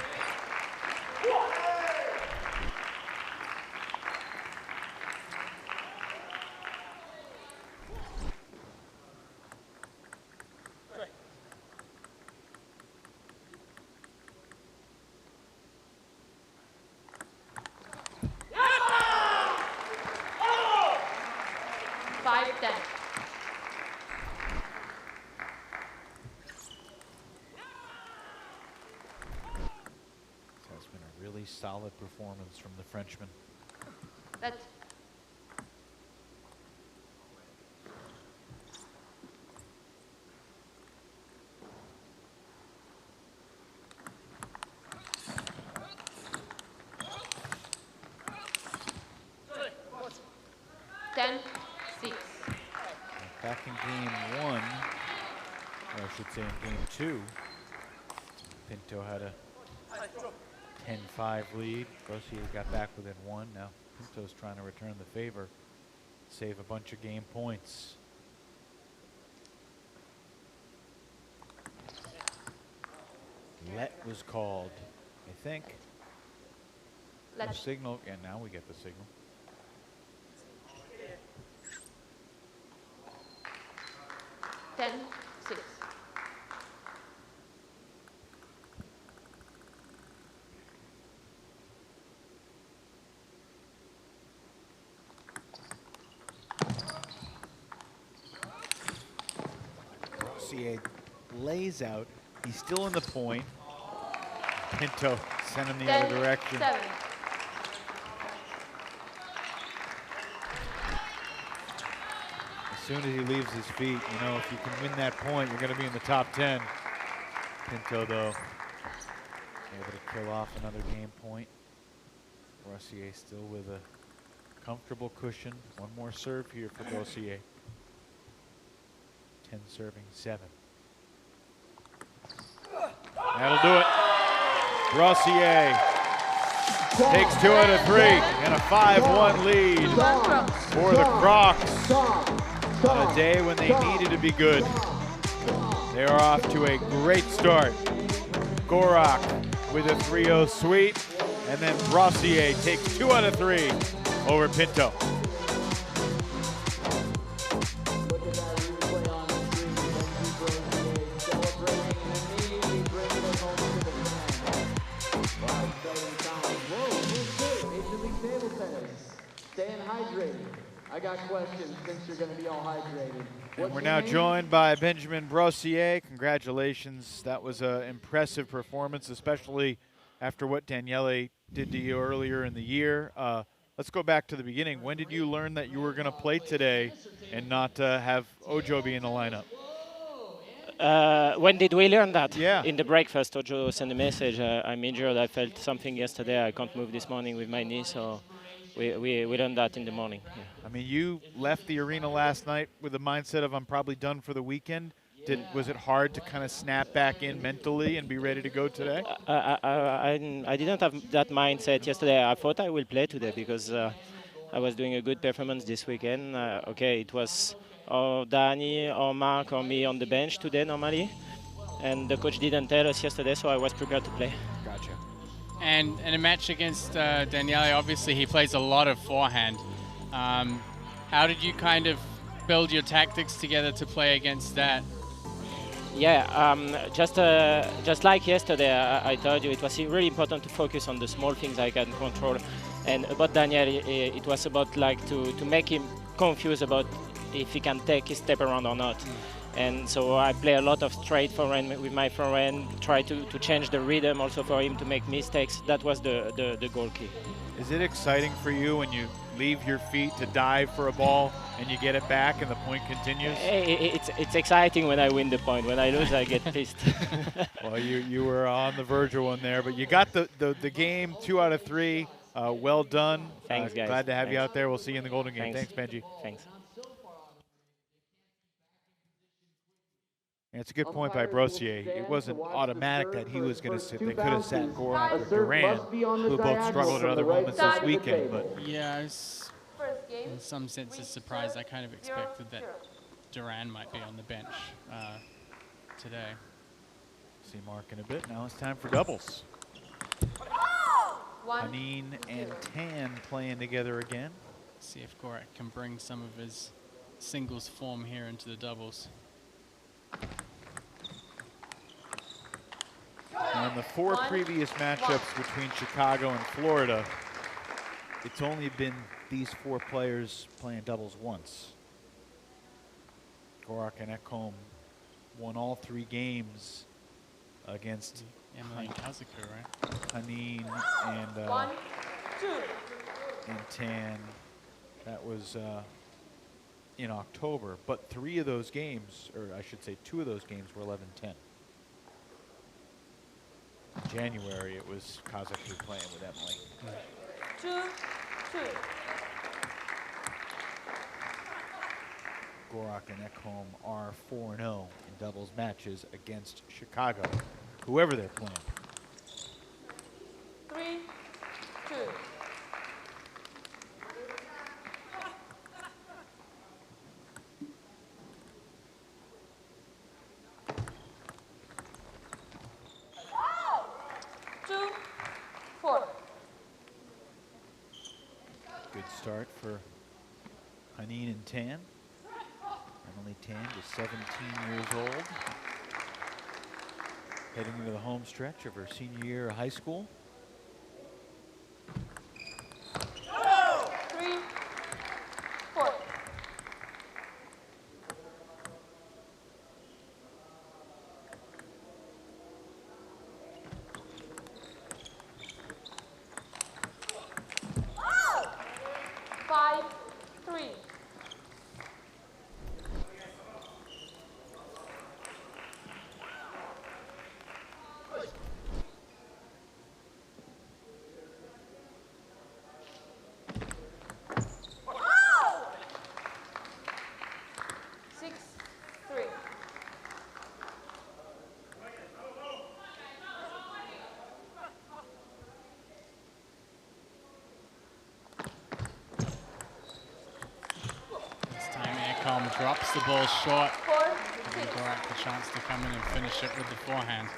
Solid performance from the Frenchman. That's back in game 1, or I should say in game 2, Pinto had a 10-5 lead. Brossier got back within 1. Now Pinto's trying to return the favor, save a bunch of game points. Let was called, I think. The Let. signal, and now we get the signal. Ten, 6. Brossier lays out. He's still in the point. Pinto sent him the 10, other direction. 7. As soon as he leaves his feet, you know, if you can win that point, you're going to be in the top 10. Pinto, though, able to kill off another game point. Brossier still with a comfortable cushion. One more serve here for Brossier. 10 serving 7. That'll do it. Brossier takes 2 out of 3 and a 5-1 lead for the Crocs on a day when they needed to be good. They are off to a great start. Gorak with a 3-0 sweep, and then Brossier takes 2 out of 3 over Pinto. I got questions since you're going to be all hydrated. And we're now joined by Benjamin Brossier. Congratulations. That was an impressive performance, especially after what Daniele did to you earlier in the year. Let's go back to the beginning. When did you learn that you were going to play today and not have Ojo be in the lineup? When did we learn that? Yeah. In the breakfast, Ojo sent a message. I'm injured. I felt something yesterday. I can't move this morning with my knee, so we learned that in the morning. Yeah. I mean, you left the arena last night with the mindset of I'm probably done for the weekend. Was it hard to kind of snap back in mentally and be ready to go today? I didn't have that mindset yesterday. I thought I will play today because I was doing a good performance this weekend. Okay, it was Danny or Mark or me on the bench today normally, and the coach didn't tell us yesterday, so I was prepared to play. Gotcha. And in a match against Daniele, obviously he plays a lot of forehand. How did you kind of build your tactics together to play against that? Yeah, just like yesterday, I told you it was really important to focus on the small things I can control. And about Daniel, it was about like to make him confused about if he can take his step around or not. And so I play a lot of straight forehand with my forehand, try to change the rhythm also for him to make mistakes. That was the goal key. Is it exciting for you when you leave your feet to dive for a ball and you get it back and the point continues? It's exciting when I win the point. When I lose, I get pissed. Well, you were on the verge of one there, but you got the game 2 out of 3. Well done. Thanks, guys. Glad to have you Thanks. out there. We'll see you in the Golden Game. Thanks. Thanks, Benji. Thanks. And it's a good point by Brossier. It wasn't automatic that he was going to sit. They could have sat Gorak or Duran, who both struggled at other moments this weekend. But Yeah, I was First game. in some senses surprised. I kind of expected that Duran might be on the bench today. see Mark in a bit. Now it's time for doubles. 1. Hanen and Tan playing together again. See if Gorak can bring some of his singles form here into the doubles. Now in the 4 previous matchups between Chicago and Florida, it's only been these 4 players playing doubles once. Gorak and Ekholm won all 3 games against Emily and Kaku, right? Hanen 1, 2. and Tan. That was in October, but 3 of those games, or I should say 2 of those games, were 11-10. In January, it was Kazaku playing with Emily. 2, 2. Gorak and Ekholm are 4-0 in doubles matches against Chicago, whoever they're playing. 3, 2. start for Hanen and Tan. Emily Tan is 17 years old. Heading into the home stretch of her senior year of high school. 3, 4. Five, 3. Six, 3. This time Aircom drops the ball short. 4, Giving 6. Gorak the chance to come in and finish it with the forehand.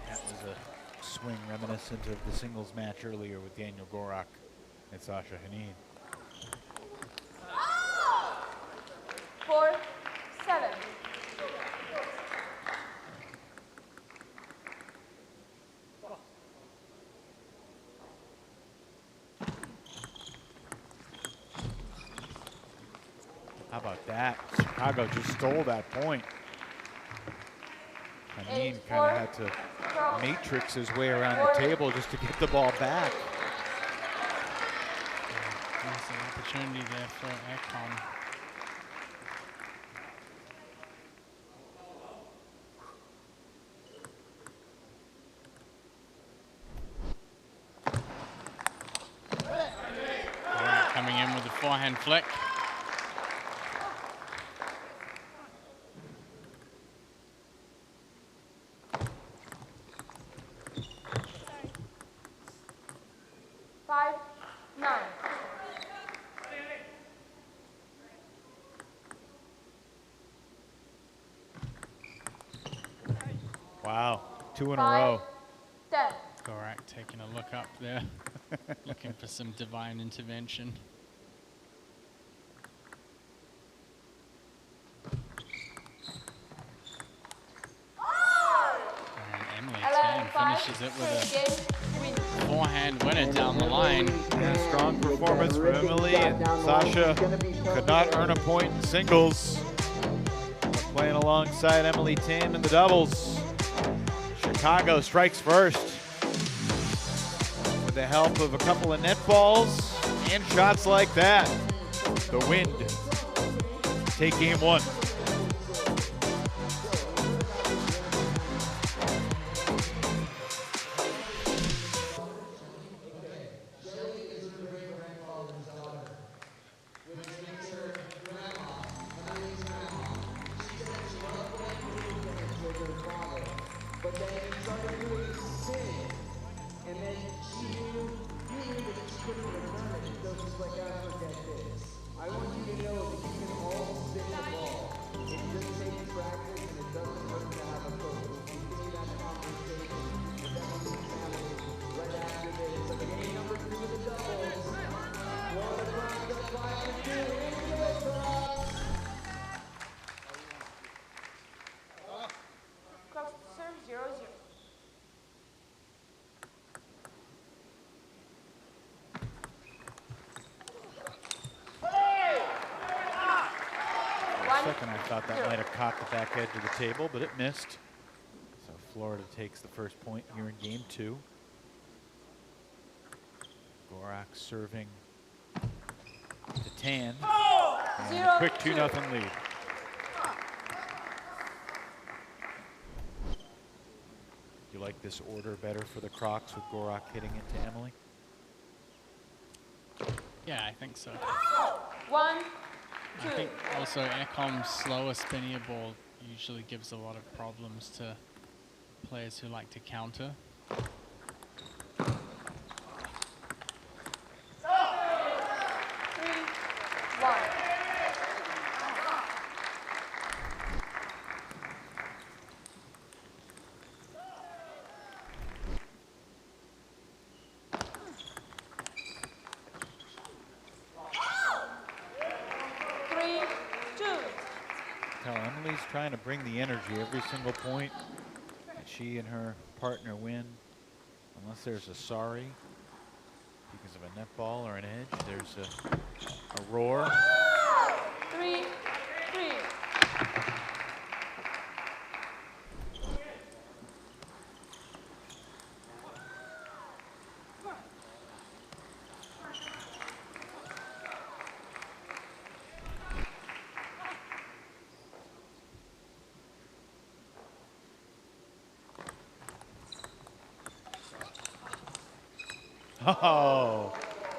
That was a swing reminiscent of the singles match earlier with Daniel Gorak and Sasha Hanen. 4, 7. How about that? Chicago just stole that point. Hanen kind of had to matrix his way around the table just to get the ball back. There's an opportunity there for Aircom. Gorak coming in with the forehand flick. Five, 9. Wow, 2 in a 5, row. 10. Gorak taking a look up there, looking for some divine intervention. And Emily 11, Tan 5. finishes it with Game, win. a forehand winner down the line. And a strong performance from Emily, and Sasha could not earn a point in singles. Playing alongside Emily Tan in the doubles. Chicago strikes first with the help of a couple of net balls and shots like that. The Wind take game 1. Crocs serve 0, 0. For a second, I thought that might have caught the back edge of the table, but it missed. So Florida takes the first point here in game 2. Gorak serving to Tan. And a quick 2-0 lead. Do you like this order better for the Crocs with Gorak hitting it to Emily? Yeah, I think so. 1, 2. I think also Aircom's slower spinnier ball usually gives a lot of problems to players who like to counter. 3, 1. Sally's trying to bring the energy every single point that she and her partner win. Unless there's a sorry because of a net ball or an edge, there's a roar. 3-3. Oh,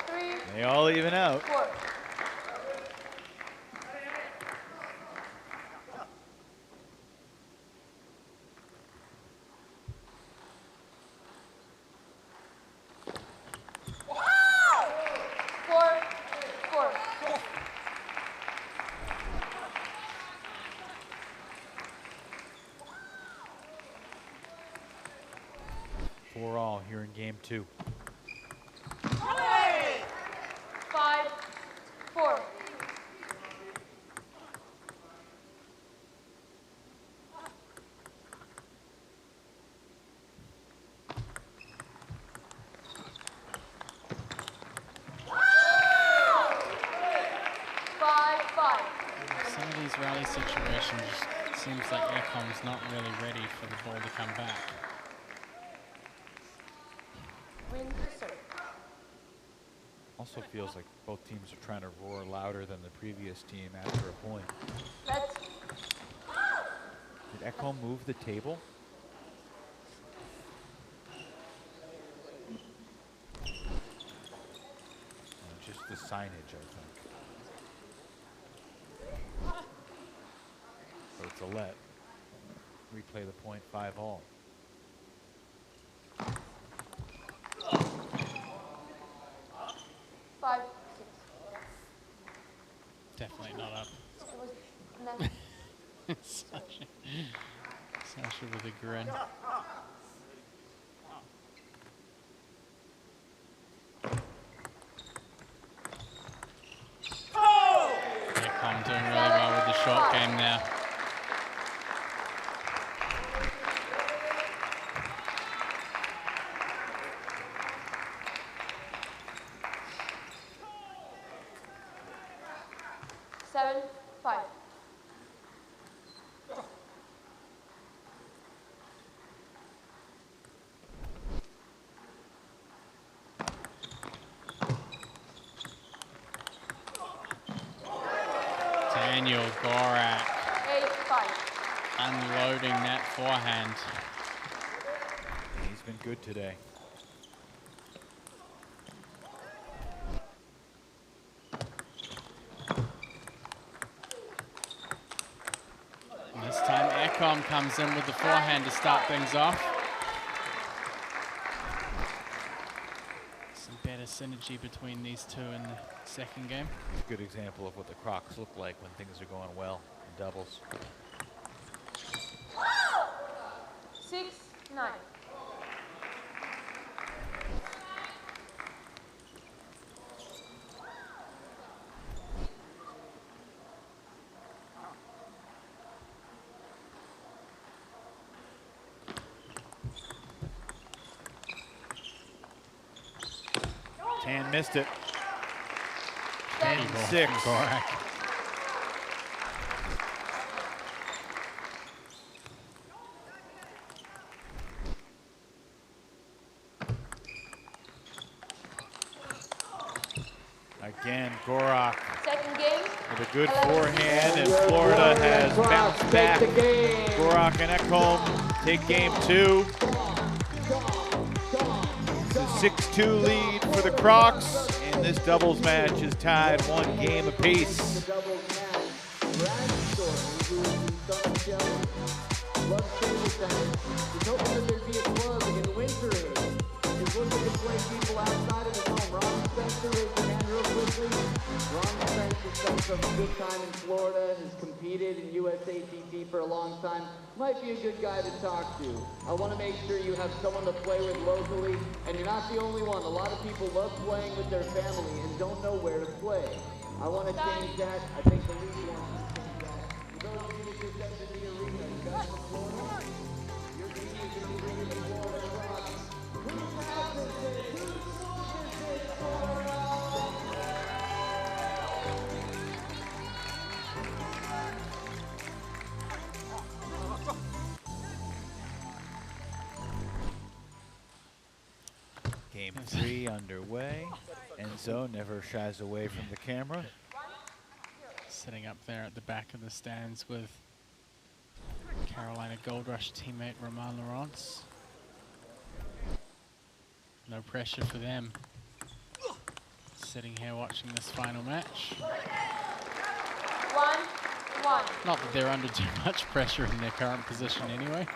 3, they all even out. 4. Four all here in game 2. 5-4. Some of these rally situations seems like Ekom's not really ready for the ball to come back. Win serve. Also feels like both teams are trying to roar louder than the previous team after a point. Let's. Did Ekom move the table? Just the signage, I think. So it's a let. Replay the point, 5 all. Definitely not up. Sasha with a grin. Ekom doing really well with the short game now. Gorak unloading that forehand. He's been good today. And this time Ekom comes in with the forehand to start things off. Some better synergy between these two in the second game. It's a good example of what the Crocs look like when things are going well in doubles. 6-9. Tan missed it. 10-6. Gorak. Again, Gorak Second game. with a good forehand, and Florida has bounced back. Gorak and Ekom take game 2. It's a 6-2 lead for the Crocs, and this doubles match is tied 1 game apiece. Some good time in Florida, has competed in USATT for a long time, might be a good guy to talk to. I want to make sure you have someone to play with locally, and you're not the only one. A lot of people love playing with their family and don't know where to play. I want to change that. I think the league wants to change that. Game 3 underway. Enzo never shies away from the camera. Sitting up there at the back of the stands with Carolina Gold Rush teammate Romain Laurence. No pressure for them. Sitting here watching this final match. 1-1. Not that they're under too much pressure in their current position anyway.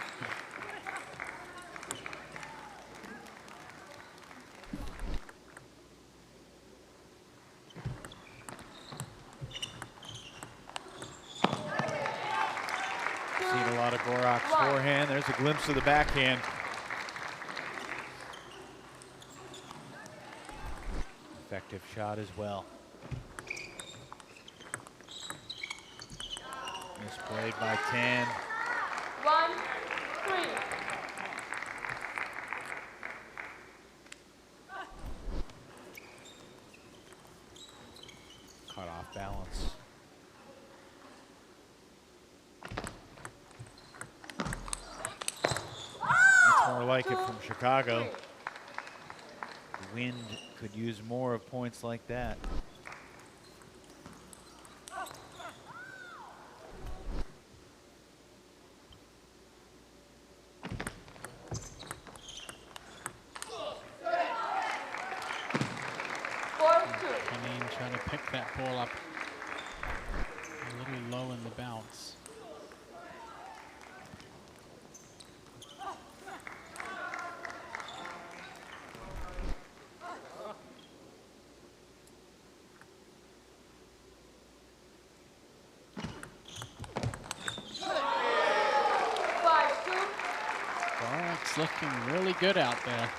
Seen a lot of Gorak's forehand. There's a glimpse of the backhand. Effective shot as well. Misplayed by Tan. 1-3. Caught off balance. That's more like it from Chicago. The Wind could use more of points like that. Hanen trying to pick that ball up a little low in the bounce. Gorak's looking really good out there.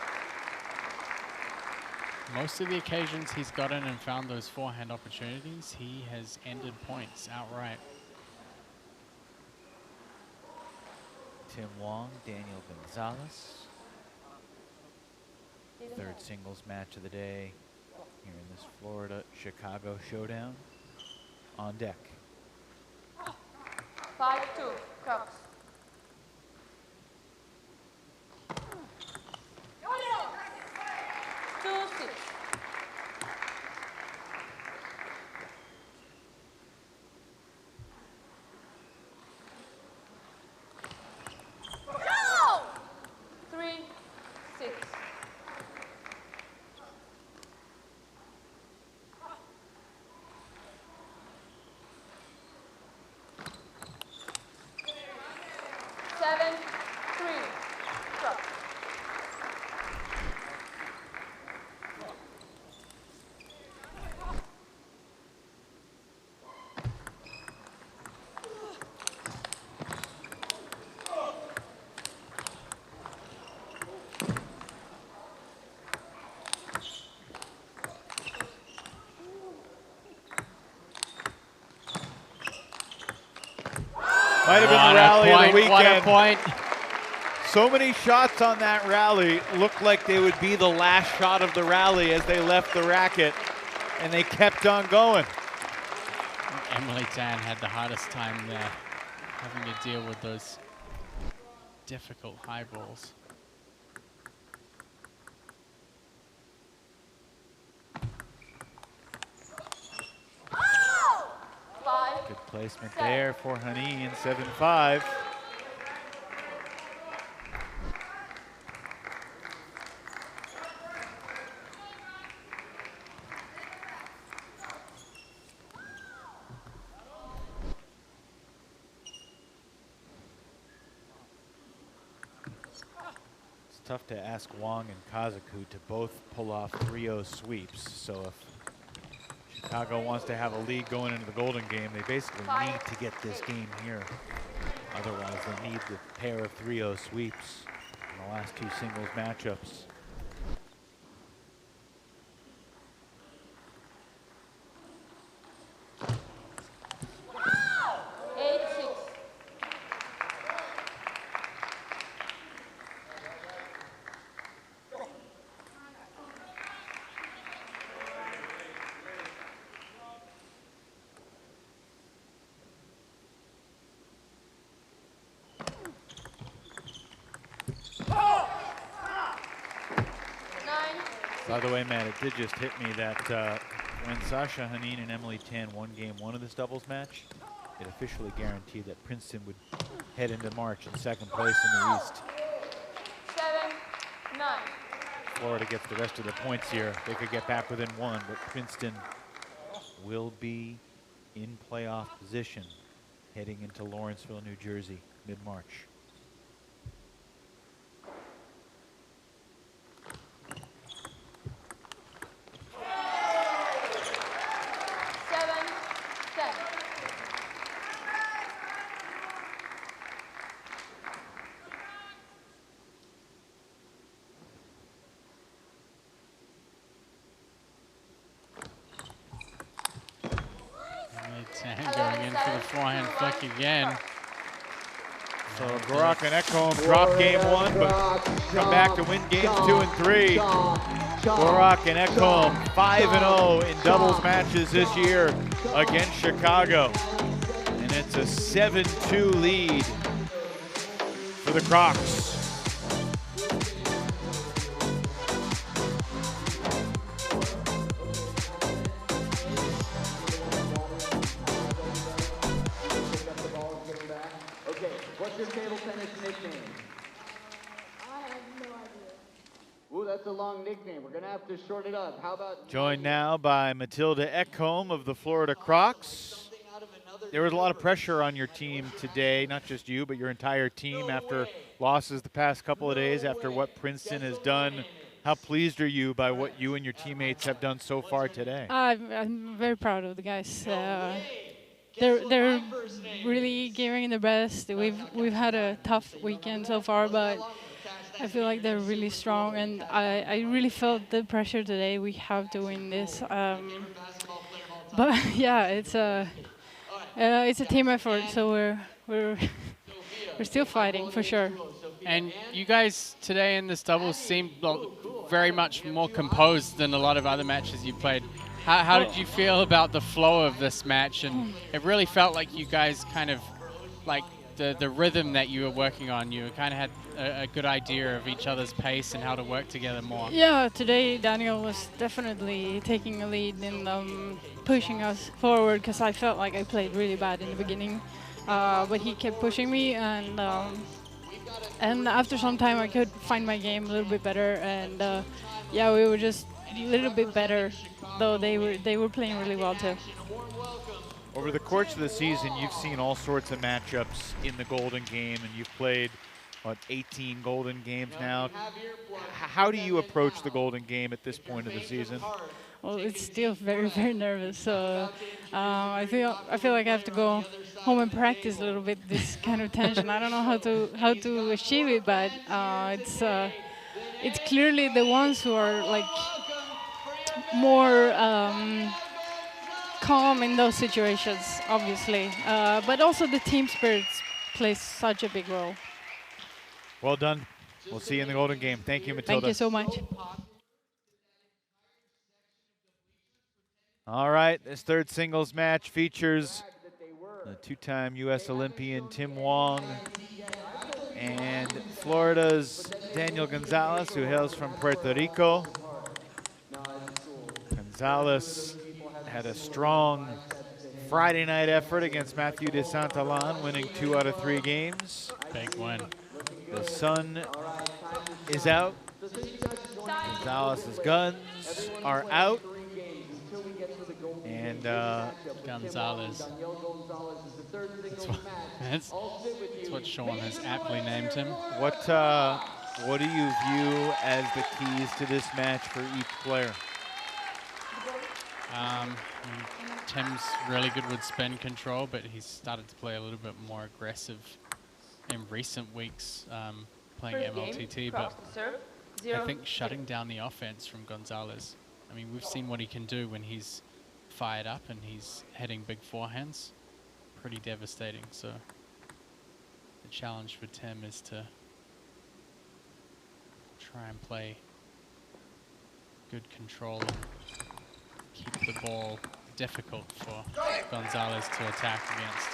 Most of the occasions he's gotten and found those forehand opportunities, he has ended points outright. Tim Wong, Daniel Gonzalez. Third singles match of the day here in this Florida-Chicago showdown. On deck. 5-2. Crocs. 2-6. No! 3-6. 7-3. Crocs. Might have been the rally of the weekend. What a point. So many shots on that rally looked like they would be the last shot of the rally as they left the racket, and they kept on going. Emily Tan had the hardest time there, having to deal with those difficult high balls. Good placement there for Hanen, 7-5. It's tough to ask Wong and Kaku to both pull off 3-0 sweeps, so if Chicago wants to have a lead going into the Golden game, they basically need to get this game here. Otherwise, they need the pair of 3-0 sweeps in the last two singles matchups. By the way, Matt, it did just hit me that when Sasha Hanen and Emily Tan won game 1 of this doubles match, it officially guaranteed that Princeton would head into March in second place in the East. 7-9. Florida gets the rest of the points here. They could get back within 1, but Princeton will be in playoff position heading into Lawrenceville, New Jersey, mid-March. Going in for the forehand flick again. So Gorak and Ekholm drop game 1, but come back to win games 2 and 3. Gorak and Ekholm 5-0 in doubles matches this year against Chicago. And it's a 7-2 lead for the Crocs. What's your table tennis nickname? I have no idea. Ooh, that's a long nickname. We're going to have to shorten it up. How about... Joined now by Matilda Ekholm of the Florida Crocs. There was a lot of pressure on your team today, not just you, but your entire team after losses the past couple of days, after what Princeton has done. How pleased are you by what you and your teammates have done so far today? I'm very proud of the guys. They're really giving the best. We've had a tough weekend so far, but I feel like they're really strong, and I really felt the pressure today. We have to win this. But yeah, it's a team effort, so we're still fighting for sure. And you guys today in this doubles seemed very much more composed than a lot of other matches you played. How did you feel about the flow of this match? And it really felt like you guys kind of, like the rhythm that you were working on, you kind of had a good idea of each other's pace and how to work together more. Yeah, today Daniel was definitely taking a lead in pushing us forward, because I felt like I played really bad in the beginning. But he kept pushing me, and after some time I could find my game a little bit better, and yeah, we were just a little bit better, though they were playing really well too. Over the course of the season, you've seen all sorts of matchups in the Golden Game, and you've played, what, 18 Golden Games now. How do you approach the Golden Game at this point of the season? Well, it's still very, very nervous. So I feel like I have to go home and practice a little bit this kind of tension. I don't know how to achieve it, but it's clearly the ones who are like more calm in those situations, obviously. But also the team spirit plays such a big role. Well done. We'll see you in the Golden Game. Thank you, Matilda. Thank you so much. All right, this third singles match features the two-time U.S. Olympian Tim Wong and Florida's Daniel Gonzalez, who hails from Puerto Rico. Gonzalez had a strong Friday night effort against Matthew de Santalan, winning 2 out of 3 games. Big win. The sun is out. Gonzalez's guns are out. And Gonzalez. That's what Sean has aptly named him. What do you view as the keys to this match for each player? Tim's really good with spin control, but he's started to play a little bit more aggressive in recent weeks, playing MLTT. But I think shutting down the offense from Gonzalez. I mean, we've seen what he can do when he's fired up and he's heading big forehands. Pretty devastating. So the challenge for Tim is to try and play good control and keep the ball difficult for Gonzalez to attack against.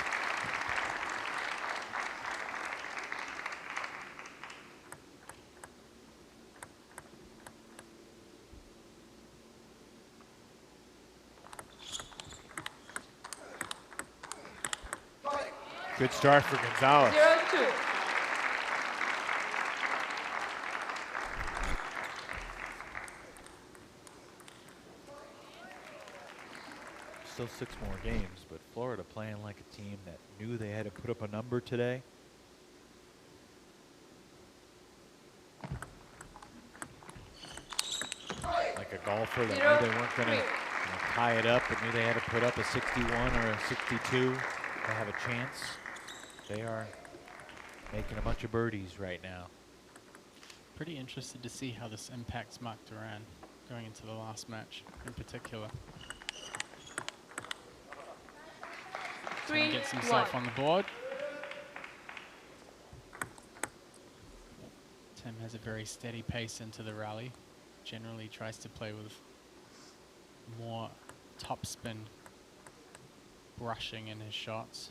Good start for Gonzalez. 0-2. Still 6 more games, but Florida playing like a team that knew they had to put up a number today. Like a golfer that knew they weren't going to tie it up, but knew they had to put up a 61 or a 62 to have a chance. They are making a bunch of birdies right now. Pretty interested to see how this impacts Mark Duran going into the last match in particular. Tim gets himself on the board. Tim has a very steady pace into the rally. Generally tries to play with more topspin brushing in his shots.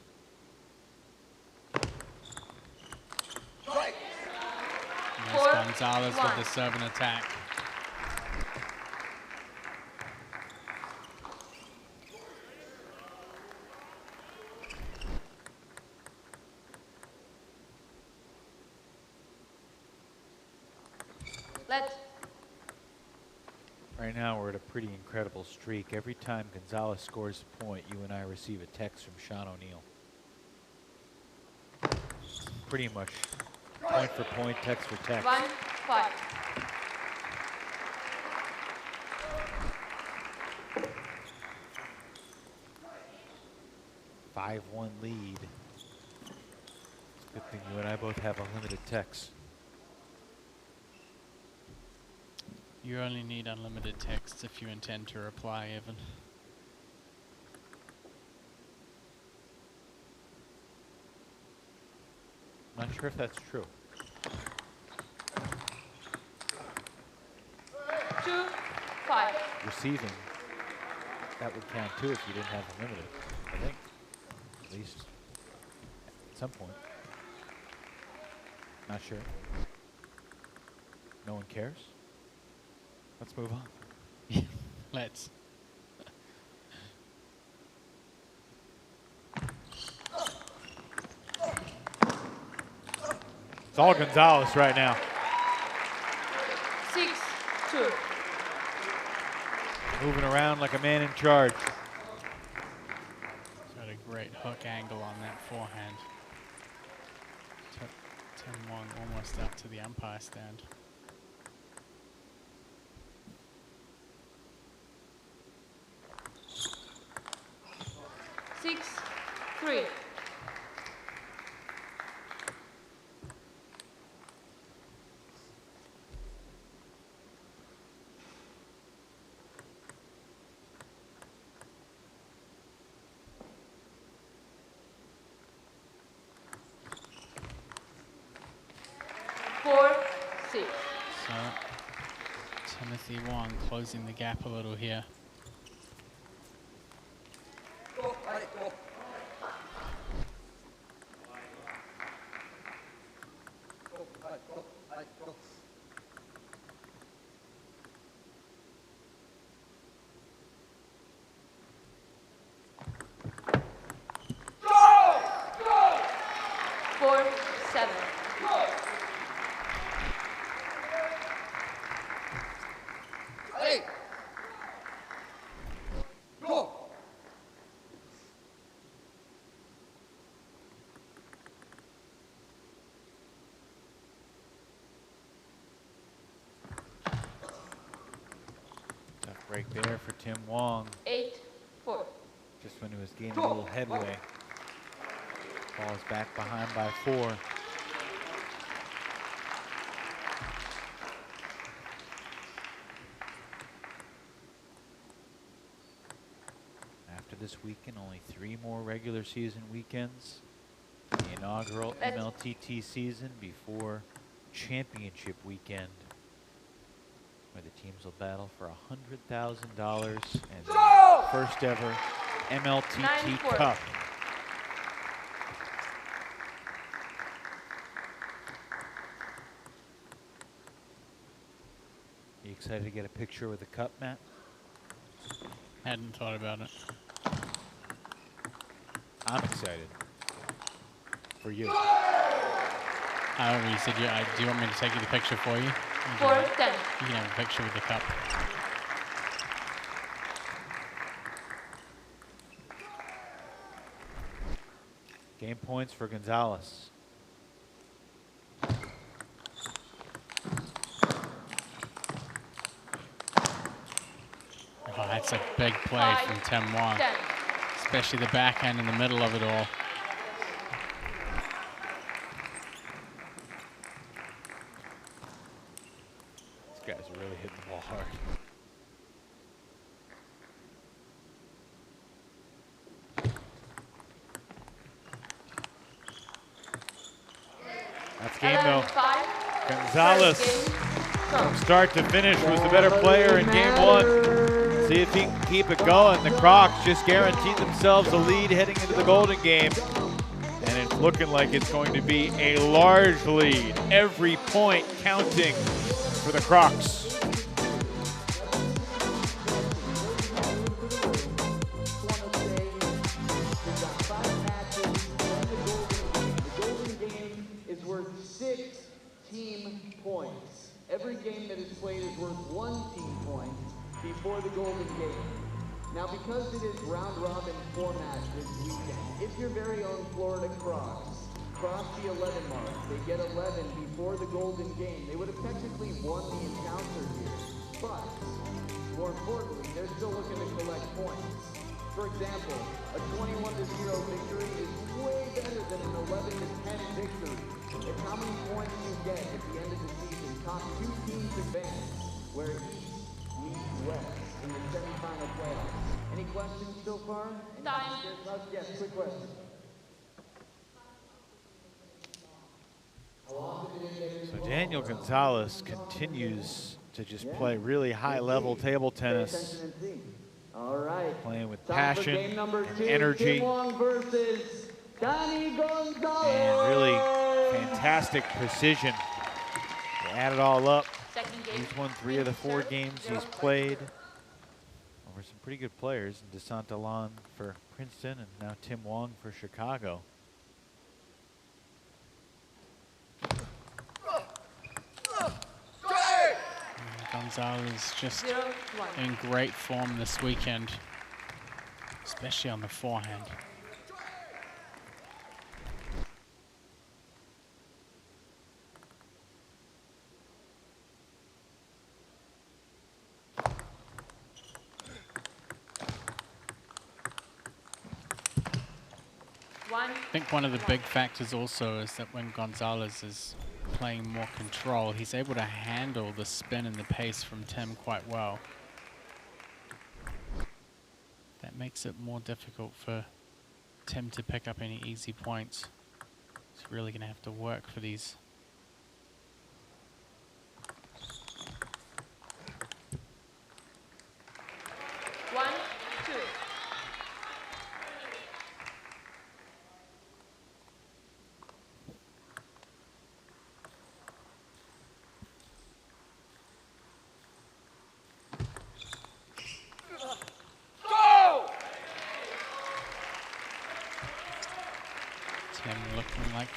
And there's Gonzalez with the serve and attack. Right now we're at a pretty incredible streak. Every time Gonzalez scores a point, you and I receive a text from Sean O'Neill. Pretty much point for point, text for text. 1-5. Five-1 lead. It's a good thing you and I both have unlimited texts. You only need unlimited texts if you intend to reply, Evan. I'm not sure if that's true. 2-5. Receiving, that would count too if you didn't have unlimited, I think. At least at some point. Not sure. No one cares? Let's move on. Let's. It's all Gonzalez right now. 6-2. Moving around like a man in charge. Got a great hook angle on that forehand. Took Tim Wong almost up to the umpire stand. Three. So Timothy Wong closing the gap a little here. Break there for Tim Wong. 8-4. Just when he was gaining a little headway. Falls back behind by 4. After this weekend, only 3 more regular season weekends. The inaugural MLTT season before championship weekend, where the teams will battle for $100,000 and the first ever MLTT Cup. You excited to get a picture with the cup, Matt? Hadn't thought about it. I'm excited. for you. Oh, you said, do you want me to take you the picture for you? 4-10. You can have a picture with the cup. Game points for Gonzalez. Oh, that's a big play from Tim Wong, especially the backhand in the middle of it all. These guys are really hitting the ball hard. That's game though. Gonzalez, from start to finish, was the better player in game one. See if he can keep it going. The Crocs just guaranteed themselves a lead heading into the Golden Game. And it's looking like it's going to be a large lead. Every point counting for the Crocs. Every game that is played is worth 1 team point before the Golden Game. Now, because it is round-robin format this weekend, if your very own Florida Crocs cross the 11 mark, they get 11 before the Golden Game, they would have technically won the encounter here. But, more importantly, they're still looking to collect points. For example, a 21-0 victory is way better than an 11-10 victory. It's how many points you get at the end of the season. Top 2 teams advance, where East meets West in the semifinal playoffs. Any questions so far? Time. Yes, quick question. So Daniel Gonzalez continues to just play really high-level table tennis. All right. Playing with passion game number 2, and energy. Tim Wong versus Danny Gonzalez. And really fantastic precision. To add it all up, he's won 3 of the 4 games he's played over some pretty good players. Desant Alon for Princeton and now Tim Wong for Chicago. Gonzalez just in great form this weekend, especially on the forehand. I think one of the big factors also is that when Gonzalez is playing more control, he's able to handle the spin and the pace from Tim quite well. That makes it more difficult for Tim to pick up any easy points. He's really going to have to work for these.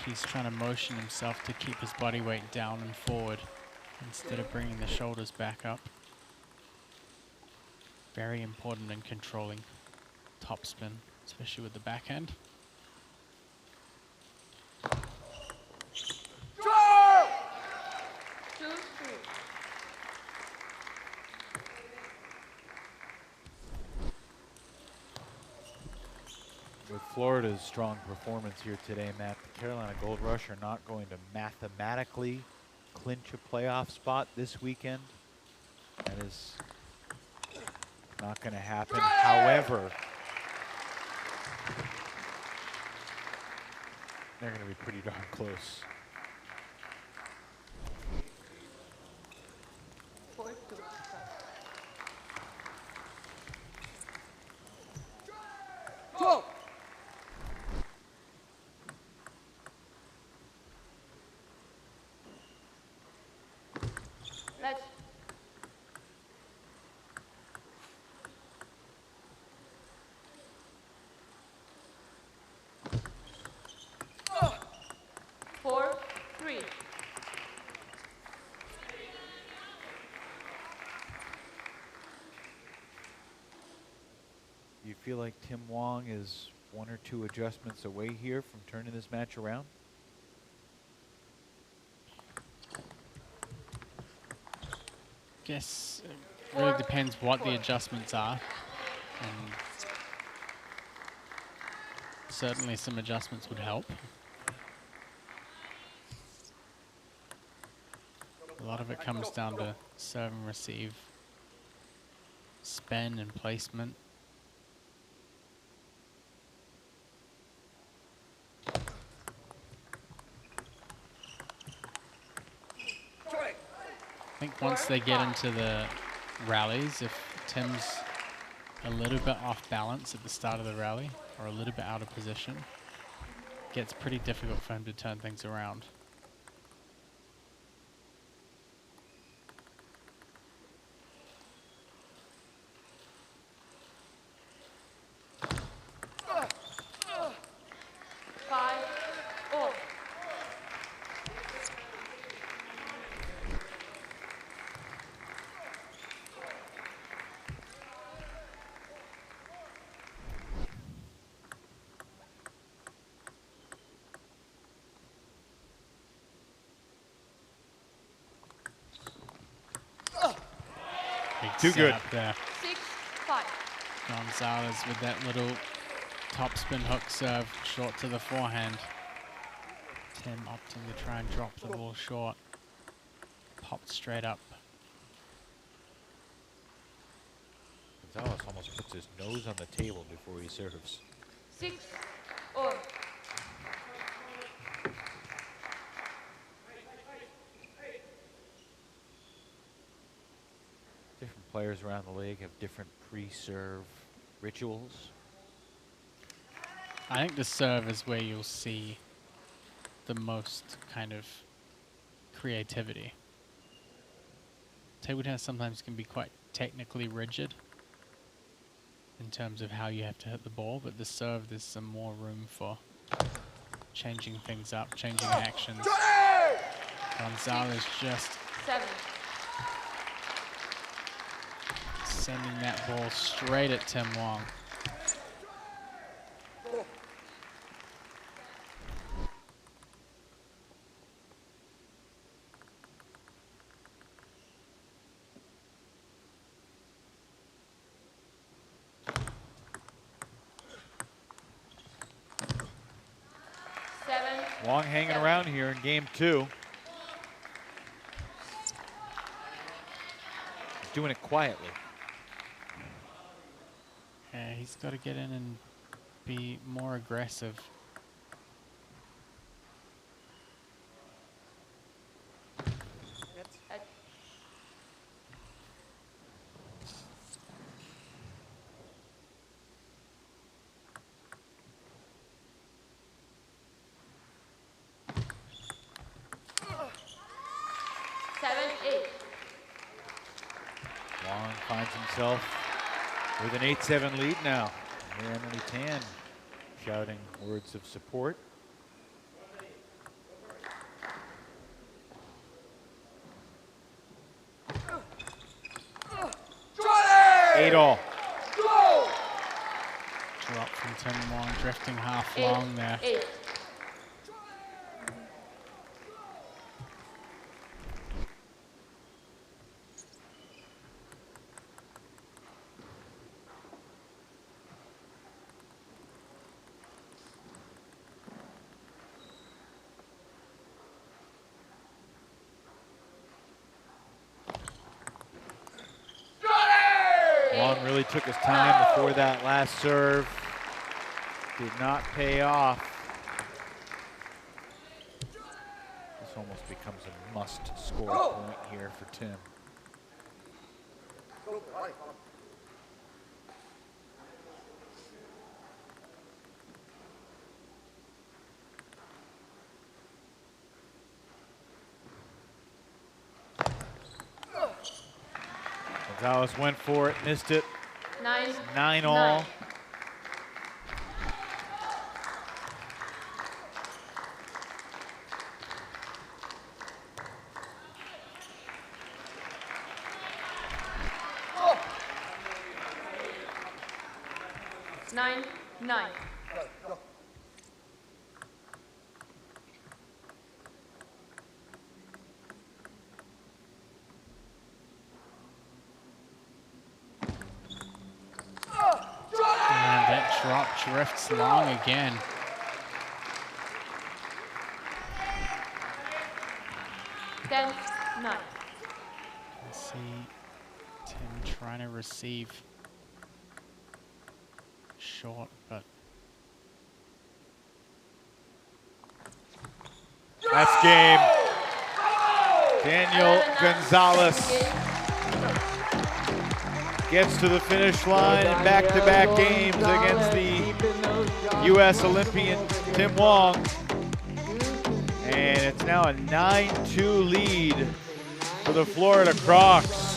He's trying to motion himself to keep his body weight down and forward instead of bringing the shoulders back up. Very important in controlling topspin, especially with the backhand. With Florida's strong performance here today, Matt, the Carolina Gold Rush are not going to mathematically clinch a playoff spot this weekend. That is not going to happen. However, they're going to be pretty darn close. feel like Tim Wong is 1 or 2 adjustments away here from turning this match around? Guess it really depends what the adjustments are. And certainly some adjustments would help. A lot of it comes down to serve and receive, spin and placement. I think once they get into the rallies, if Tim's a little bit off balance at the start of the rally or a little bit out of position, it gets pretty difficult for him to turn things around. Too good. There. 6-5. Gonzalez with that little top spin hook serve short to the forehand. Tim opting to try and drop the ball short. Popped straight up. Gonzalez almost puts his nose on the table before he serves. 6-all. Different players around the league have different pre-serve rituals. I think the serve is where you'll see the most kind of creativity. Table tennis sometimes can be quite technically rigid in terms of how you have to hit the ball, but the serve, there's some more room for changing things up, changing actions. Gonzalez just 7. sending that ball straight at Tim Wong. Wong hanging around here in game 2. He's doing it quietly. Yeah, he's got to get in and be more aggressive. Wong finds himself with an 8-7 lead now. Here Emily Tan shouting words of support. Eight all. Drop from Tim Wong, drifting half long there. 8. Wong really took his time before that last serve. Did not pay off. This almost becomes a must-score point here for Tim. Gonzalez went for it, missed it. 9 all. 9-9. And that drop drifts long again. Then 9. Let's see Tim trying to receive short, but That's game. Daniel Gonzalez gets to the finish line in back-to-back games against the U.S. Olympian Tim Wong. And it's now a 9-2 lead for the Florida Crocs.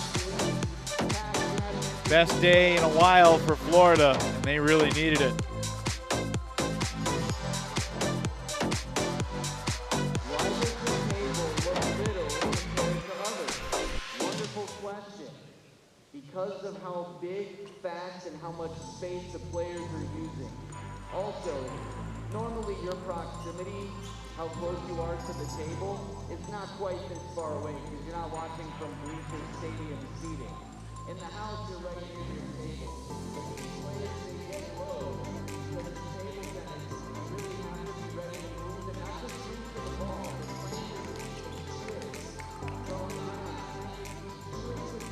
Best day in a while for Florida, and they really needed it. Because of how big, fast, and how much space the players are using. Also, normally your proximity, how close you are to the table, is not quite this far away because you're not watching from bleachers, stadium seating. In the house, you're right near your table. But these players, they get low because the table guys really have to be ready to move and not just shoot for the ball, but playing the switch. Going on, switch with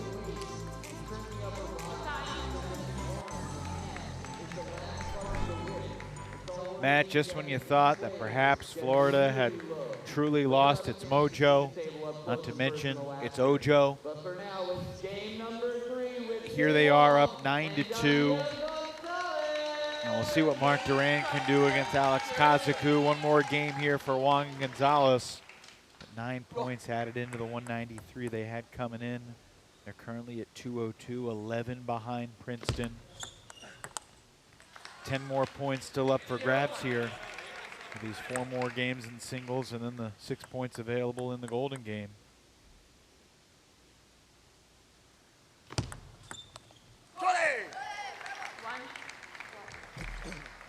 the waist. Matt, just when you thought that perhaps Florida had truly lost its mojo, not to mention its Ojo, here they are up 9-2. And we'll see what Mark Duran can do against Alex Kazaku. One more game here for Wong and Gonzalez. 9 points added into the 193 they had coming in. They're currently at 202, 11 behind Princeton. 10 more points still up for grabs here. These 4 more games in singles and then the 6 points available in the Golden game.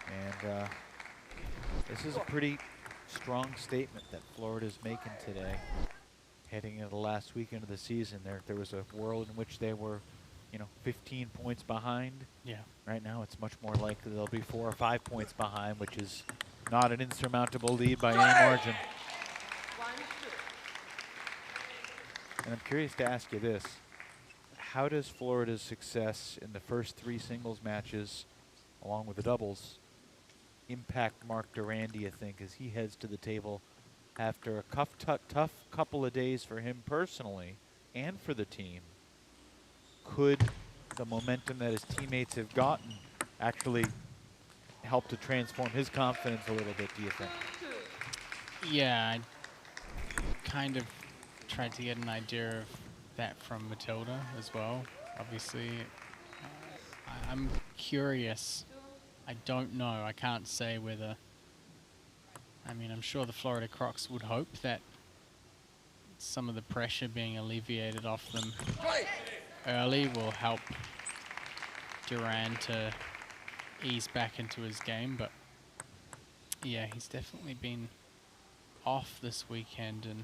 And this is a pretty strong statement that Florida's making today. Heading into the last weekend of the season, there was a world in which they were, 15 points behind. yeah. Right now, it's much more likely they'll be 4 or 5 points behind, which is not an insurmountable lead by any margin. And I'm curious to ask you this. How does Florida's success in the first 3 singles matches, along with the doubles, impact Mark Duran, do you think, as he heads to the table after a tough couple of days for him personally and for the team? Could the momentum that his teammates have gotten actually help to transform his confidence a little bit, do you think? Yeah, I kind of tried to get an idea of that from Matilda as well. Obviously, I'm curious. I don't know. I can't say whether... I mean, I'm sure the Florida Crocs would hope that some of the pressure being alleviated off them early will help Duran to ease back into his game, but yeah, he's definitely been off this weekend, and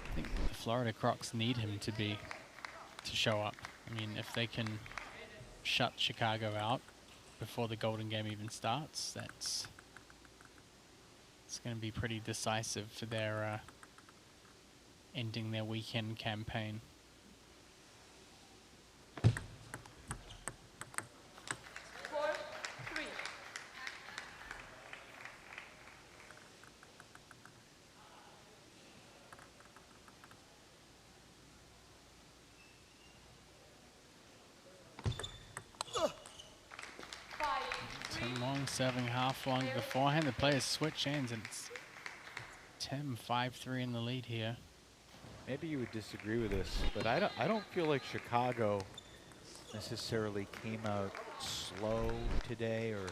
I think the Florida Crocs need him to show up. I mean, if they can shut Chicago out before the Golden game even starts, it's going to be pretty decisive for their ending their weekend campaign. Long serving half long beforehand. The players switch ends, and it's Tim 5-3 in the lead here. Maybe you would disagree with this, but I don't feel like Chicago necessarily came out slow today or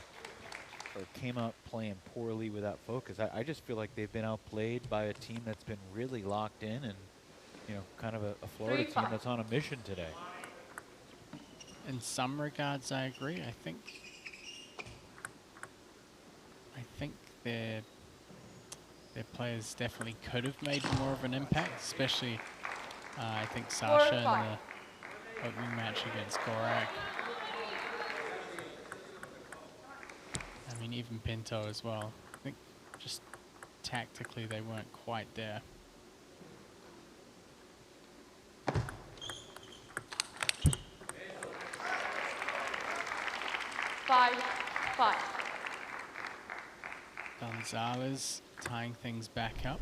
came out playing poorly without focus. I just feel like they've been outplayed by a team that's been really locked in and, you know, kind of a Florida team that's on a mission today. In some regards, I agree. I think their players definitely could have made more of an impact, especially I think Sasha in the opening match against Gorak. I mean, even Pinto as well. I think just tactically they weren't quite there. Five. Gonzalez tying things back up.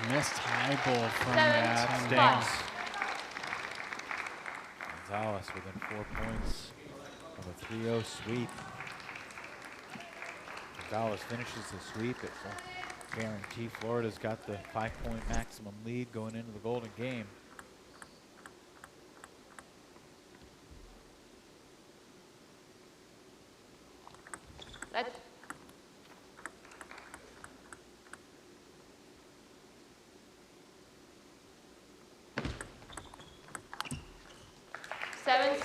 Missed high ball from that. Gonzalez within 4 points of a 3-0 sweep. Gonzalez finishes the sweep. It will guarantee Florida's got the 5-point maximum lead going into the Golden Game. Let's 7-6.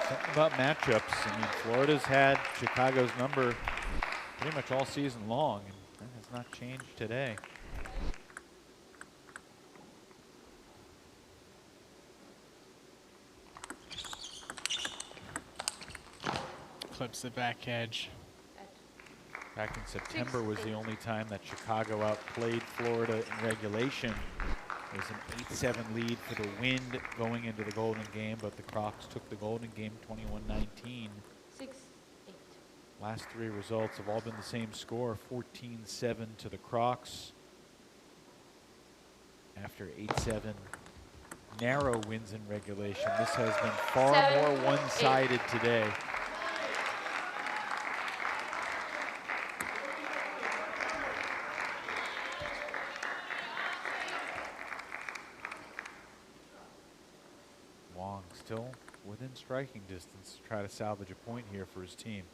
Something about matchups. I mean, Florida's had Chicago's number pretty much all season long, and that has not changed today. Clips the back edge. Back in September was the only time that Chicago outplayed Florida in regulation. It was an 8-7 lead for the Wind going into the Golden Game, but the Crocs took the Golden Game 21-19. 6-8. Last three results have all been the same score, 14-7 to the Crocs. After 8-7 narrow wins in regulation, this has been far more one-sided today. Wong still within striking distance to try to salvage a point here for his team.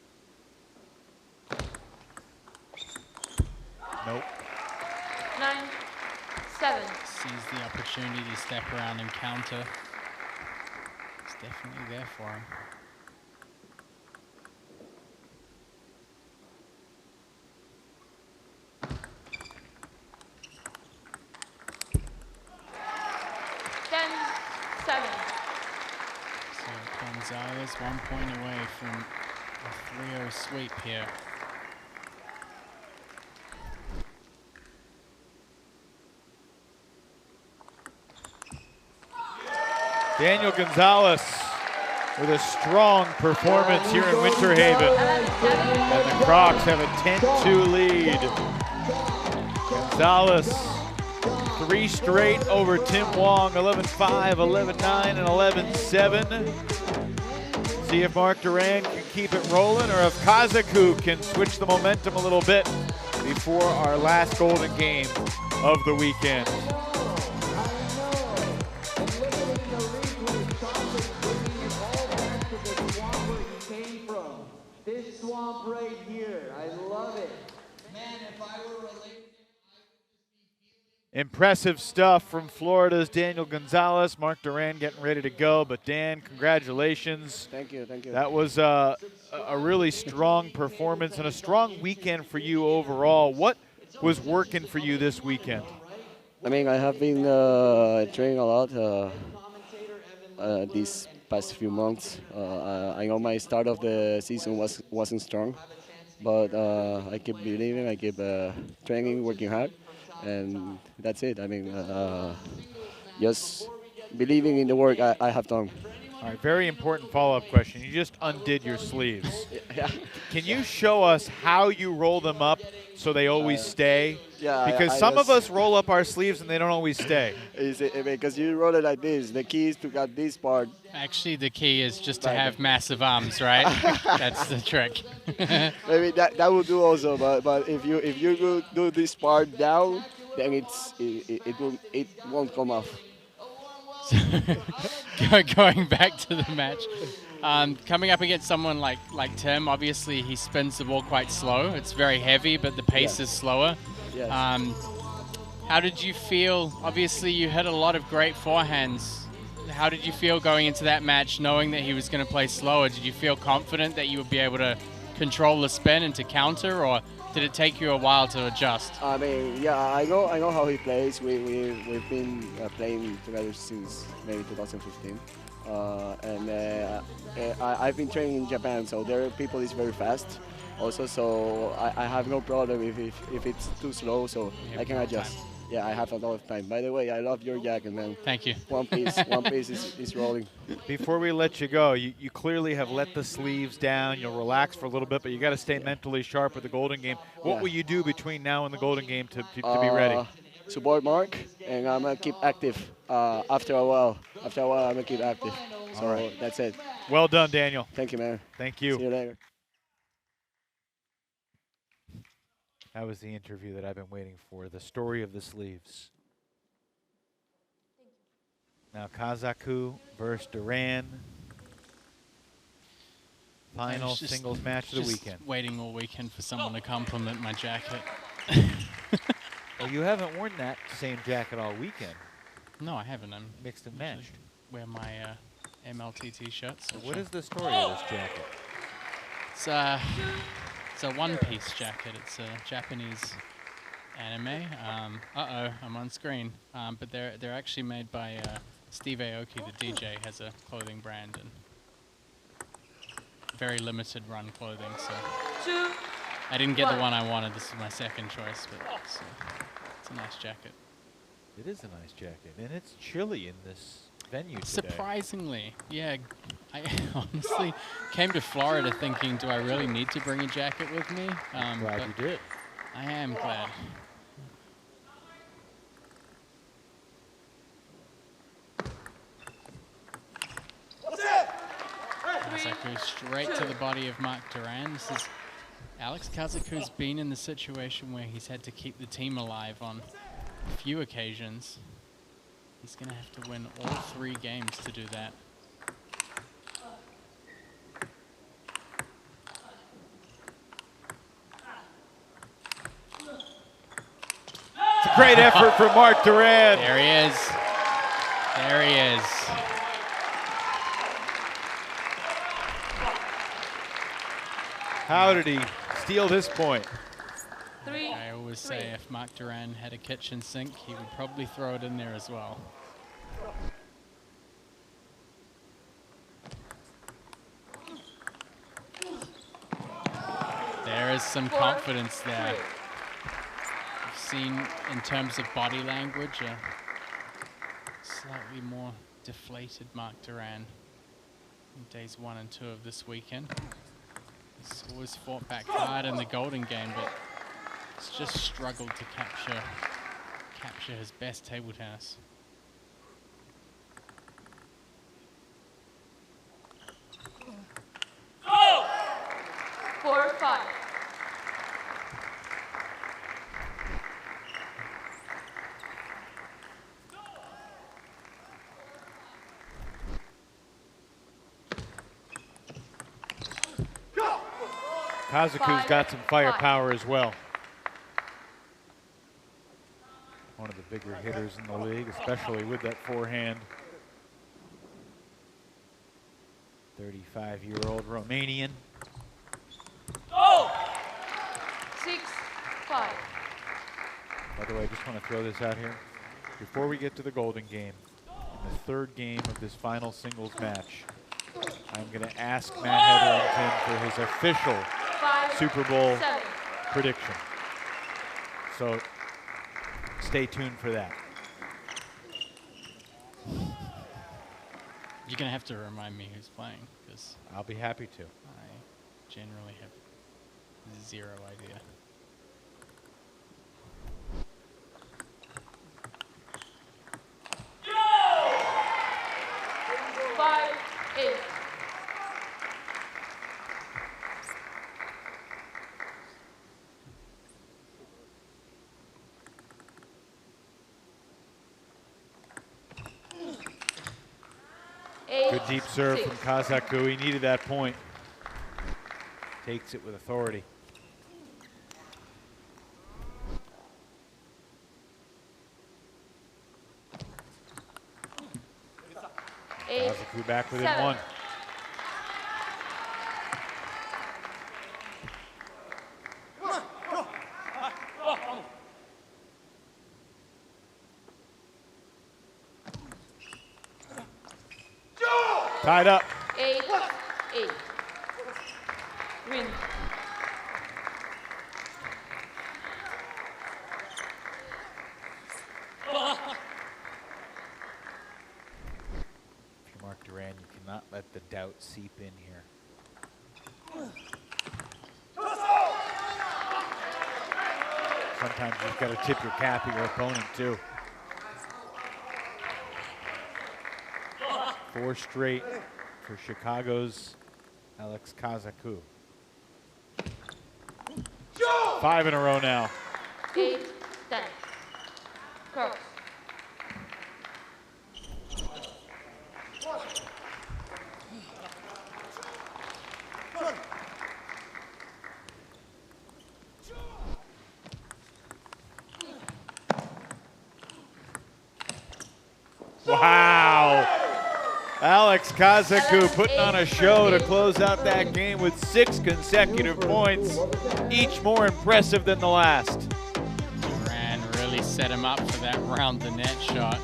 Nope. 9-7. Sees the opportunity to step around and counter. It's definitely there for him. Gonzalez 1 point away from a 3-0 sweep here. Daniel Gonzalez with a strong performance here in Winter Haven. And the Crocs have a 10-2 lead. Gonzalez, 3 straight over Tim Wong, 11-5, 11-9, and 11-7. See if Mark Duran can keep it rolling or if Kaku can switch the momentum a little bit before our last Golden Game of the weekend. This swamp right here, I love it. Man, if I were related. Impressive stuff from Florida's Daniel Gonzalez. Mark Duran getting ready to go, but Dan, congratulations. Thank you, thank you. That was a really strong performance and a strong weekend for you overall. What was working for you this weekend? I mean, I have been training a lot these past few months. I know my start of the season wasn't strong, but I keep believing, I keep training, working hard. And that's it. I mean, just believing in the work I have done. All right, very important follow-up question. You just undid your sleeves. Yeah. Can you show us how you roll them up so they always stay? Yeah, Because some of us roll up our sleeves and they don't always stay. Because you roll it like this. The key is to get this part. Actually, the key is just to Right. have massive arms, right? That's the trick. Maybe that will do also, but if you do this part down, then it won't come off. Going back to the match, coming up against someone like Tim, obviously he spins the ball quite slow. It's very heavy, but the pace is slower. Yes. How did you feel? Obviously, you hit a lot of great forehands. How did you feel going into that match, knowing that he was going to play slower? Did you feel confident that you would be able to control the spin and to counter, or did it take you a while to adjust? I mean, yeah, I know how he plays. We've been playing together since maybe 2015, I've been training in Japan, so their people is very fast. Also, so I have no problem if it's too slow, so I can adjust. Yeah, I have a lot of time. By the way, I love your jacket, man. Thank you. One piece is rolling. Before we let you go, you clearly have let the sleeves down. You'll relax for a little bit, but you got to stay mentally sharp for the Golden Game. What will you do between now and the Golden Game to be ready? Support Mark, and I'm gonna keep active. After a while, I'm gonna keep active. So that's it. Well done, Daniel. Thank you, man. Thank you. See you later. That was the interview that I've been waiting for, the story of the sleeves. Now Kaku versus Duran. Final singles match of the weekend. Waiting all weekend for someone to compliment my jacket. Well, you haven't worn that same jacket all weekend. No, I haven't. I'm mixed and matched. Wear my MLTT shirts. So what is the story of this jacket? It's a one-piece jacket. It's a Japanese anime. I'm on screen. But they're actually made by Steve Aoki, the DJ, has a clothing brand and very limited run clothing. So I didn't get the one I wanted. This is my second choice, but it's a nice jacket. It is a nice jacket, and it's chilly in this venue today. Surprisingly, yeah. I honestly came to Florida thinking, do I really need to bring a jacket with me? I'm glad you did. I am glad. Kazaku straight to the body of Mark Duran. This is Alex Kazaku's been in the situation where he's had to keep the team alive on a few occasions. He's going to have to win all 3 games to do that. It's a great effort from Mark Duran. There he is. There he is. How did he steal this point? I always say if Mark Duran had a kitchen sink, he would probably throw it in there as well. There is some confidence there. I've seen, in terms of body language, a slightly more deflated Mark Duran in days 1 and 2 of this weekend. He's always fought back hard in the Golden Game, but he's just struggled to capture his best table tennis. Go! 4-5. Kazaku's got some firepower as well. One of the bigger hitters in the league, especially with that forehand. 35-year-old Romanian. 6-5. By the way, I just want to throw this out here. Before we get to the Golden Game, in the 3rd game of this final singles match, I'm going to ask Matt Hetherington for his official Super Bowl prediction. So stay tuned for that. going to have to remind me who's playing, because I'll be happy to. I generally have zero idea. Five, eight. Good deep serve from Kaku. He needed that point. Takes it with authority. Kaku back within 1. Tied up. 8, 8. Win. If you're Mark Duran, you cannot let the doubt seep in here. Sometimes you've got to tip your cap at your opponent too. 4 straight for Chicago's Alex Kaku. 5 in a row now. 8, 10. Crocs. Wow. Alex Kaku putting on a show to close out that game with 6 consecutive points, each more impressive than the last. Duran really set him up for that round the net shot.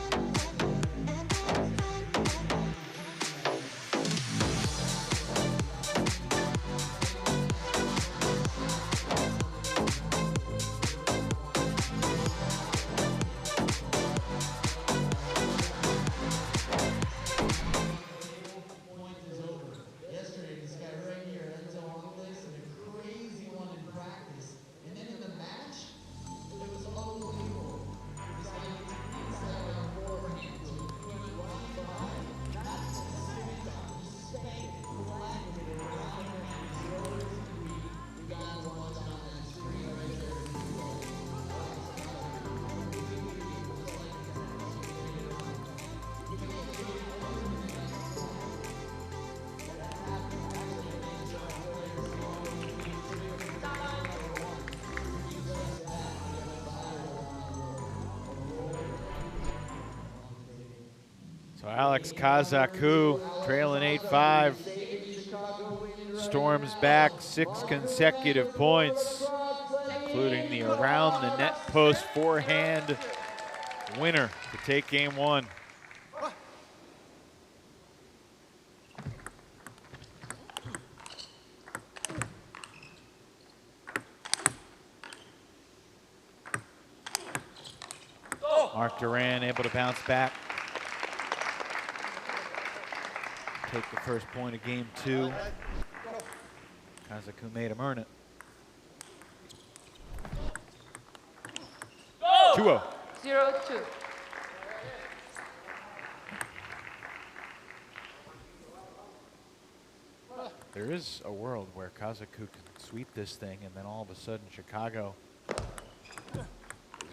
So Alex Kaku trailing 8-5. Storms back 6 consecutive points, including the around the net post forehand winner to take game 1. Mark Duran able to bounce back. Take the first point of game 2. Kaku made him earn it. 2-0. 0-2. There is a world where Kaku can sweep this thing, and then all of a sudden Chicago is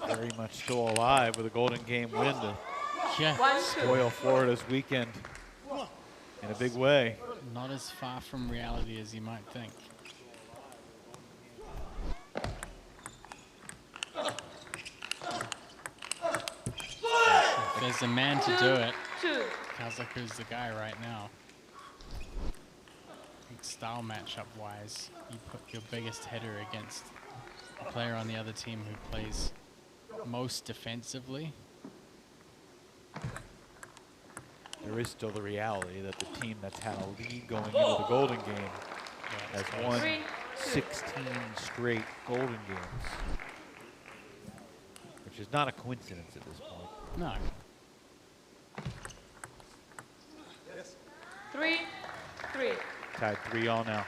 very much still alive with a golden game win to spoil Florida's weekend in a big way. Not as far from reality as you might think. If there's a man to do it, Kaku's the guy right now. I think style matchup wise, you put your biggest header against a player on the other team who plays most defensively. There is still the reality that the team that's had a lead going into the Golden Game has won 16 straight Golden Games, which is not a coincidence at this point. No. 3-3. Tied 3-all now.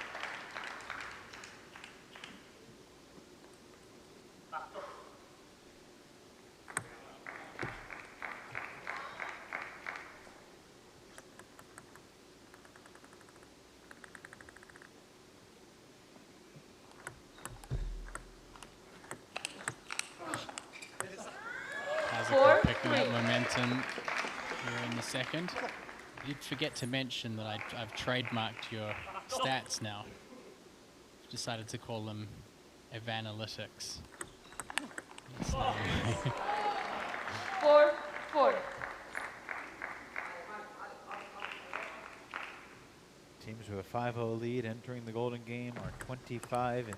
Kaku picking up momentum here in the second. You'd forget to mention that I've trademarked your stats now. I've decided to call them Evanalytics. 4-4. Teams with a 5-0 lead entering the Golden Game are 25-2.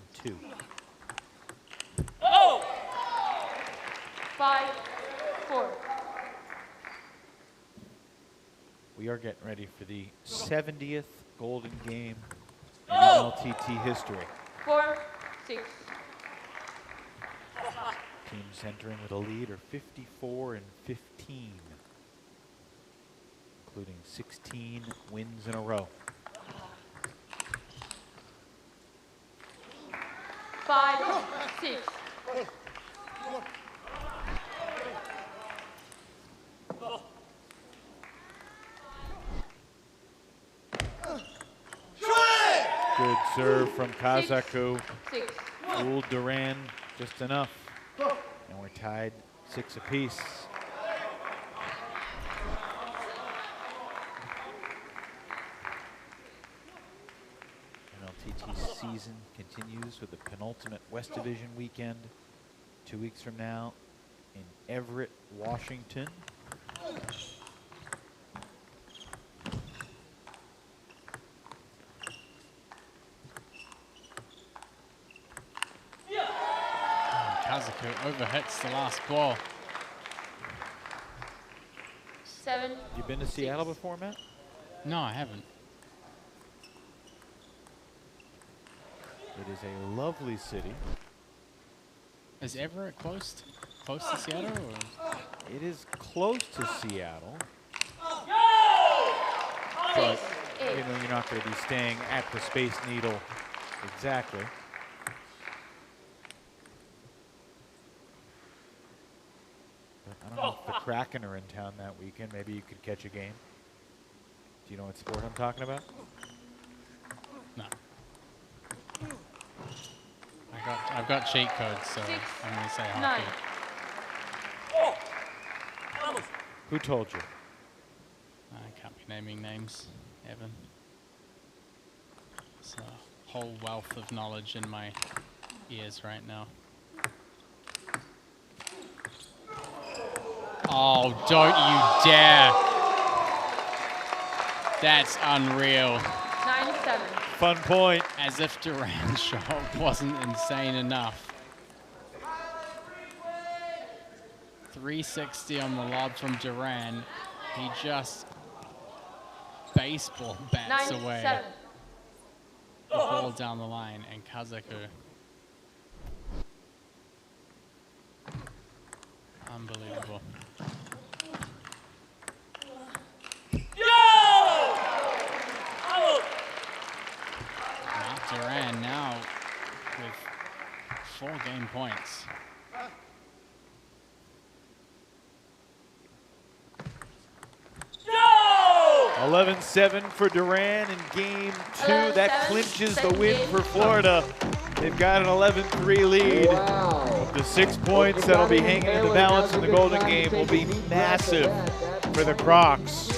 5-4. We are getting ready for the 70th Golden Game in MLTT history. 4-6. Teams entering with a lead are 54-15, including 16 wins in a row. 5-6. Good serve from Kaku. 6. Fooled Duran just enough. And we're tied 6 apiece. MLTT season continues with the penultimate West Division weekend 2 weeks from now in Everett, Washington. Kaku overhits the last ball. 7. You been to Seattle before, Matt? No, I haven't. It is a lovely city. Is Everett close to Seattle? Or? It is close to Seattle. But But you know, you're not going to be staying at the Space Needle exactly. But I don't know if the Kraken are in town that weekend. Maybe you could catch a game. Do you know what sport I'm talking about? No. I've got cheat codes, so 6, I'm going to say 9. hockey. Who told you? I can't be naming names, Evan. It's a whole wealth of knowledge in my ears right now. Oh, don't you dare. That's unreal. 9-7. Fun point. As if Duran's shot wasn't insane enough. 360 on the lob from Duran. He just baseball bats away 9-7. the ball down the line, and Kaku. Unbelievable. Duran now with 4 game points. No! 11-7 for Duran in game 2. That clinches the win for Florida. They've got an 11-3 lead. Wow. The 6 points that'll be hanging in the balance in the Golden Game will be massive for the Crocs.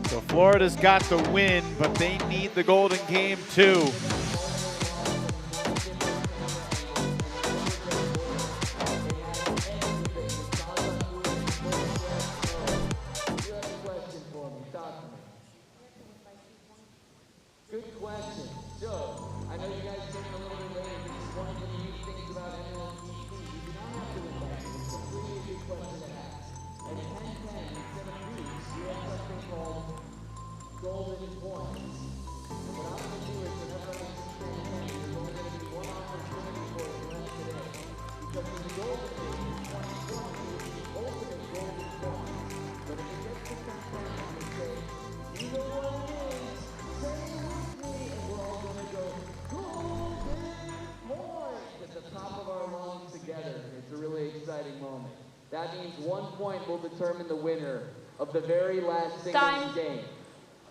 So Florida's got the win, but they need the Golden Game too. Good question. So, I know you guys came a little bit late. This is one of the unique things about MLTT. You do not have to win by two. It's a pretty easy question to ask. At 10-10, instead of weeks, you have something called golden points. And what I'm going to do is, whenever I see 10-10, there's only going to be one opportunity for it left today. Because in the golden game, in 2020, it was the ultimate golden point. But if it gets to 10-10, I'm going to say, you know what it is. 1 point will determine the winner of the very last singles Time. game.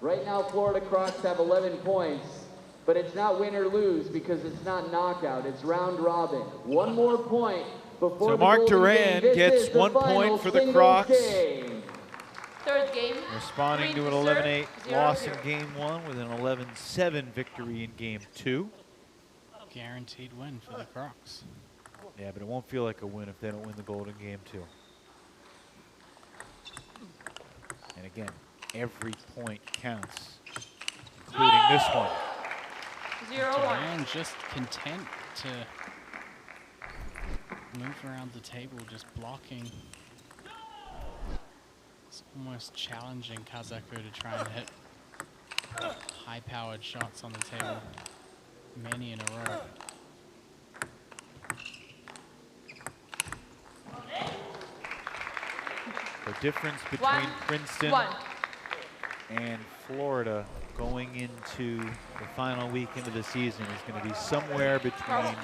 Right now, Florida Crocs have 11 points, but it's not win or lose because it's not knockout, it's round robin. 1 more point before So the Mark golden Duran game. This gets is the 1 point final for the singles Crocs. game. Third game. Responding to an 11-8 loss in Game 1 with an 11-7 victory in Game 2. Guaranteed win for the Crocs. Yeah, but it won't feel like a win if they don't win the gold in Game 2. And again, every point counts, including this one. 0-1. Duran just content to move around the table, just blocking. It's almost challenging Kazaku to try and hit high-powered shots on the table, many in a row. The difference between Princeton and Florida going into the final week into the season is going to be somewhere between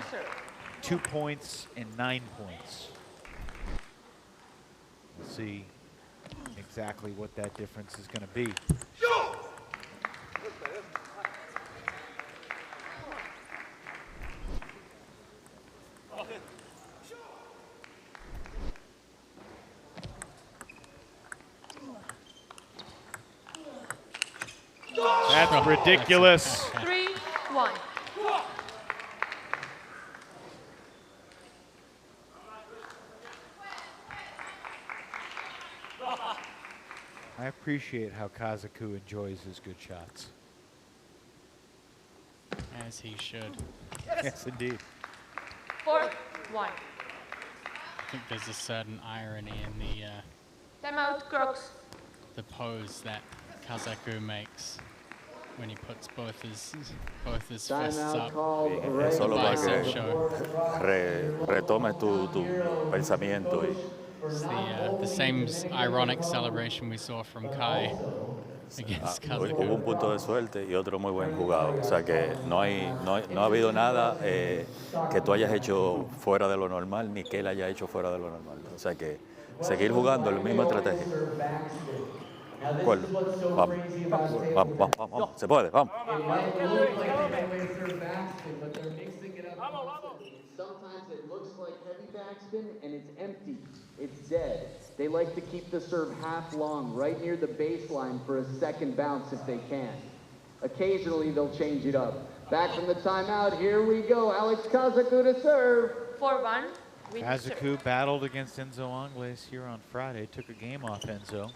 2 points and 9 points. We'll see exactly what that difference is going to be. That's ridiculous. 3-1. I appreciate how Kazaku enjoys his good shots. As he should. Yes, indeed. 4-1. I think there's a certain irony in Timeout, Crocs. the pose that Kazaku makes when he puts both his fists Timeout up. called Solo para Bicep que show. retomes tu pensamiento. It's the same ironic celebration we saw from Kai against Hubo Kazaku. un punto de suerte y otro muy buen jugado. O sea que no ha habido nada que tú hayas hecho fuera de lo normal, ni que él haya hecho fuera de lo normal. O sea que seguir jugando la misma estrategia. Acuerdo. Vamos. Vamos, vamos, vamos. Se puede, vamos. Sometimes it looks like heavy backspin and it's empty. It's dead. They like to keep the serve half long, right near the baseline for a second bounce if they can. Occasionally they'll change it up. Back from the timeout, here we go. Alex Kazaku to serve. 4-1. Kazaku battled against Enzo Angles here on Friday. Took a game off Enzo.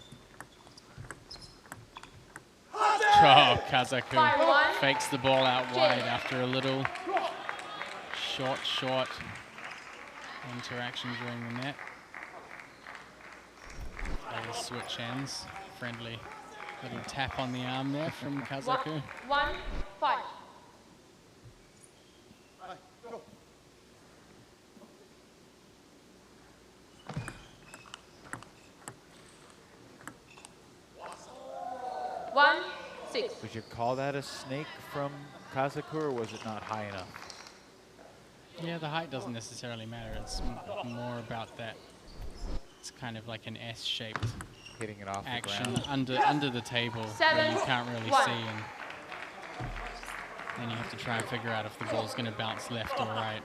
Oh, Kazaku 5-1. fakes the ball out wide after a little short interaction during the net. Little switch ends. Friendly little tap on the arm there from Kazaku. 1-5. One, 6. Would you call that a snake from Kazaku, or was it not high enough? Yeah, the height doesn't necessarily matter. It's more about that. It's kind of like an S-shaped Hitting it off action the ground. under the table where you can't really see, and then you have to try and figure out if the ball's going to bounce left or right.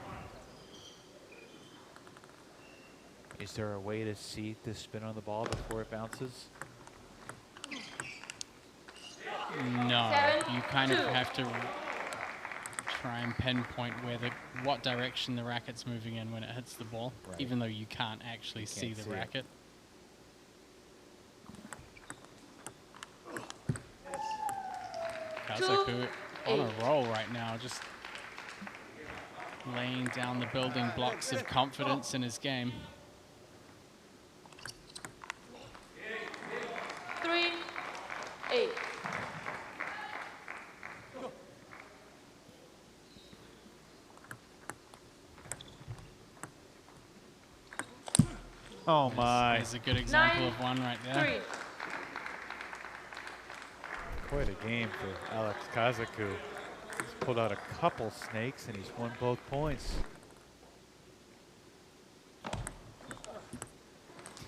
Is there a way to see the spin on the ball before it bounces? No, you kind of have to try and pinpoint what direction the racket's moving in when it hits the ball, even though you can't actually see the racket. Kazaku on a roll right now, just laying down the building blocks of confidence in his game. 3-8. Oh my. There's a good example of one right there. 3. Quite a game for Alex Kazaku. He's pulled out a couple snakes and he's won both points.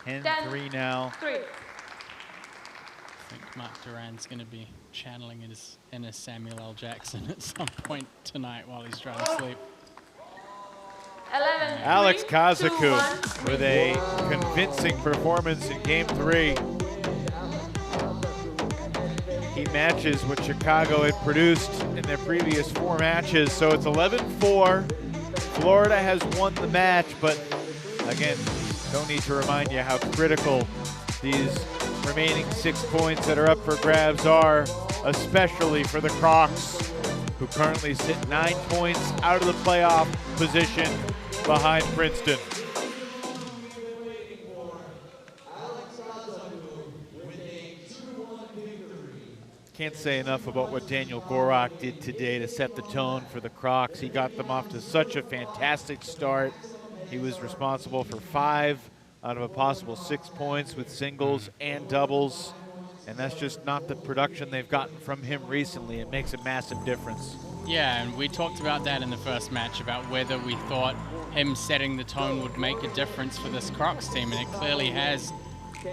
10-3 now. 3. I think Mark Duran's going to be channeling his inner Samuel L. Jackson at some point tonight while he's trying to sleep. 11. Alex 3, Kazaku 2, 1. with a convincing performance in Game 3. He matches what Chicago had produced in their previous 4 matches, so it's 11-4. Florida has won the match, but again, don't need to remind you how critical these remaining 6 points that are up for grabs are, especially for the Crocs, who currently sit 9 points out of the playoff position behind Princeton. Can't say enough about what Daniel Gorak did today to set the tone for the Crocs. He got them off to such a fantastic start. He was responsible for 5 out of a possible 6 points with singles and doubles. And that's just not the production they've gotten from him recently. It makes a massive difference. Yeah, and we talked about that in the first match, about whether we thought him setting the tone would make a difference for this Crocs team, and it clearly has.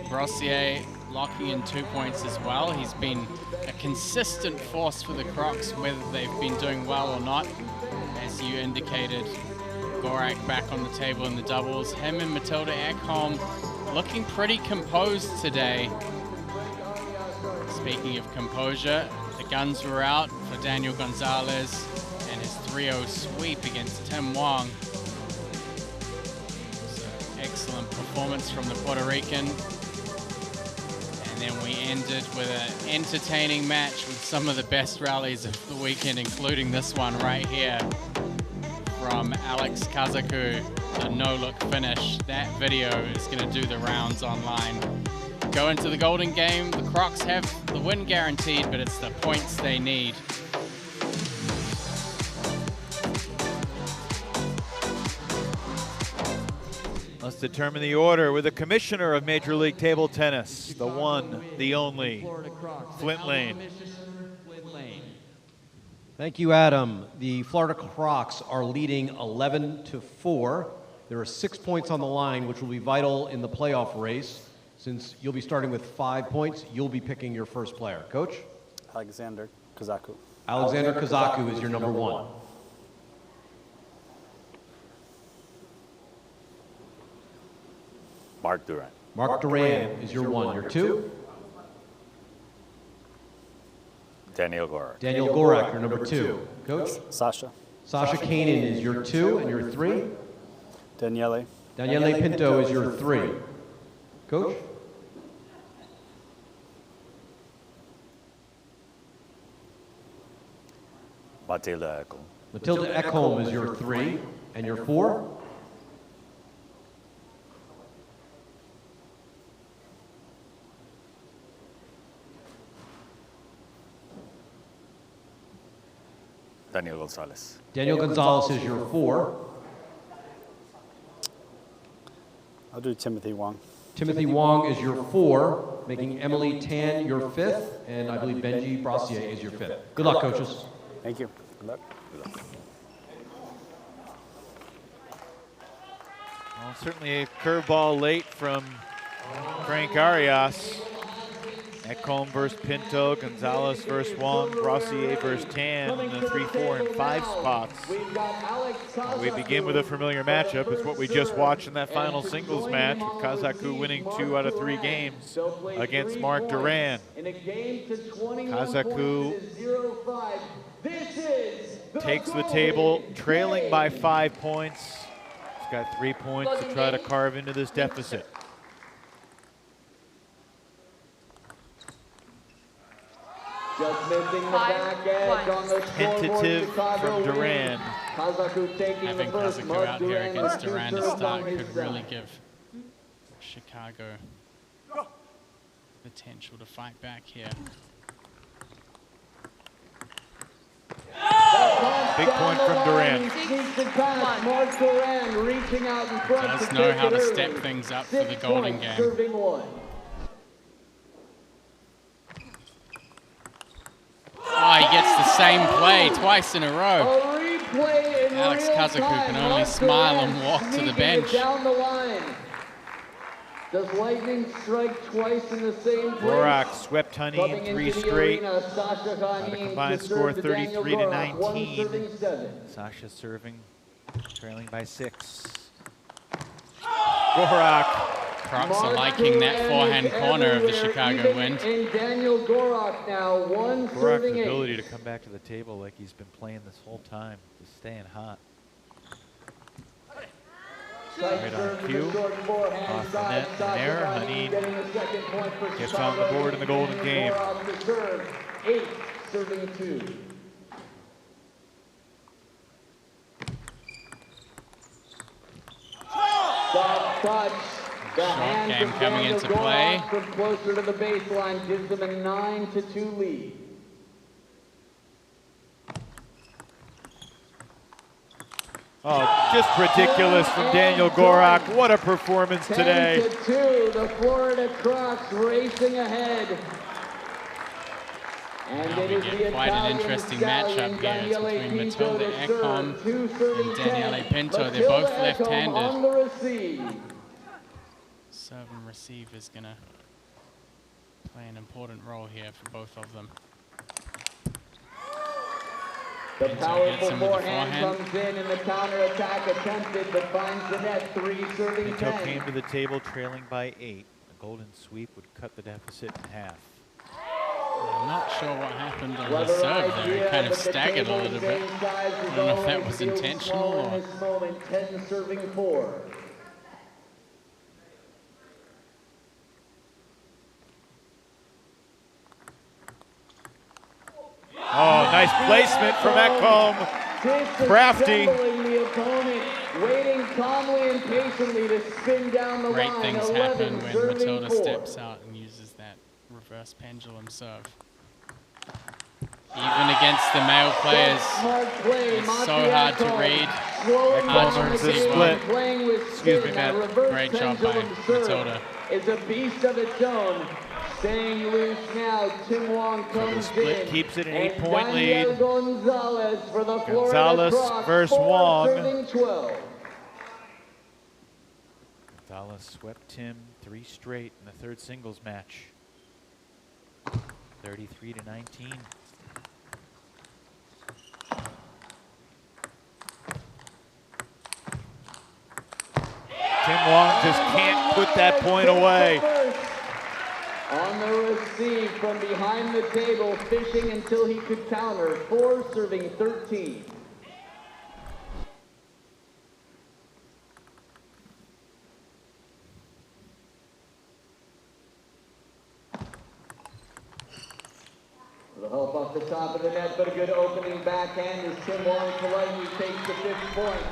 Brossier locking in 2 points as well. He's been a consistent force for the Crocs, whether they've been doing well or not. As you indicated, Gorak back on the table in the doubles. Him and Matilda Ekholm looking pretty composed today. Speaking of composure, the guns were out for Daniel Gonzalez and his 3-0 sweep against Tim Wong. So, excellent performance from the Puerto Rican. And then we ended with an entertaining match with some of the best rallies of the weekend, including this one right here from Alex Kazaku, the no-look finish. That video is going to do the rounds online. Go into the Golden Game. The Crocs have the win guaranteed, but it's the points they need. Let's determine the order with the commissioner of Major League Table Tennis, the one, the only, Flint Lane. Thank you, Adam. The Florida Crocs are leading 11-4. There are 6 points on the line, which will be vital in the playoff race. Since you'll be starting with 5 points, you'll be picking your first player. Coach? Alexander Kazaku. Alexander Kazaku is your number 1. Mark Duran. Mark Duran is your 1. Your 2? Daniel Gorak. Daniel Gorak, your number 2. Coach? Sasha. Sasha Kanen is your 2, and your 3? Daniele. Daniele Pinto is your 3. Coach? Matilda Ekholm. Matilda Ekholm is your 3, and your 4? Daniel Gonzalez. Daniel Gonzalez is your 4. I'll do Timothy Wong. Timothy Wong is your 4, making Emily Tan your 5th, and I believe Benji Brossier is your 5th. Good luck, coaches. Thank you. Good luck. Good luck. Well, certainly a curveball late from Frank Arias. Ekholm versus Pinto, Gonzalez versus Wong, Brossier versus Tan in the 3, 4, and 5 spots. We begin with a familiar matchup. It's what we just watched in that final singles match, with Kazaku winning 2 out of 3 games against Mark Duran. Kazaku takes the table, trailing by 5 points. He's got 3 points to try to carve into this deficit. Just missing the back edge on the Tentative from Duran. Kazaku taking Having the first. Kazaku out here against Duran to start could really give Chicago potential to fight back here. Big point from Duran. Mark Duran reaching out in front. Does know how to step things up for the Golden Game. Serving 1. Oh, he gets the same play twice in a row. A replay in Alex real Kazaku time. can only Mark smile Duran and walk to the sneaking bench. Down the line. Does lightning strike twice in the same place? Gorak swept Hanen Coming 3 into the straight. arena, Sasha Got a Hanen combined to score serve to Daniel 33 to Gorak, 1 19. serving 7. Sasha serving, trailing by 6. Gorak. Crocs are liking that forehand corner of the Chicago wind. And Daniel Gorak now, 1 Gorak's serving 8. ability to come back to the table like he's been playing this whole time, just staying hot. Right on cue, off the net, and there, Hanen gets on the board in the golden game. 8 serving 2. Soft touch. The Short game of coming Daniel into play. Gorak from closer to the baseline gives them a 9-2 lead. Oh, just ridiculous from Daniel Gorak. What a performance today. 10-2, the Florida Crocs racing ahead. And Now we get quite an interesting matchup here. It's between Matilda Ekholm and Daniele Pinto. They're both left-handed. Serve and receive is going to play an important role here for both of them. The Pinto powerful gets him with the forehand forehand. comes in and the counterattack attempted, but finds the net. 3 serving Pinto 10. came to the table trailing by 8. A golden sweep would cut the deficit in half. I'm not sure what happened on the serve there. He kind of staggered a little bit. I don't know if that was intentional or... In this moment, 10 serving 4. Oh, nice placement from Ekholm. Crafty. The opponent, waiting calmly and patiently to spin down the Great line. things 11 happen when serving Matilda 4. steps out and uses that reverse pendulum serve. Even against the male players, it's so hard to read. Hard to receive split. Playing with Excuse me, spin, Matt. that reverse Great job by pendulum serve Matilda. is a beast of its own. Staying loose now, Tim Wong comes split in. keeps it an And 8-point Daniel lead. Gonzalez for the Florida Gonzalez Crocs, versus 4 Wong. serving 12. Gonzalez swept Tim 3 straight in the third singles match. 33 to 19. Tim Wong just can't put that point away. On the receive from behind the table, fishing until he could counter. 4 serving 13. The help off the top of the net, but a good opening backhand as Tim Wong politely takes the 5th point.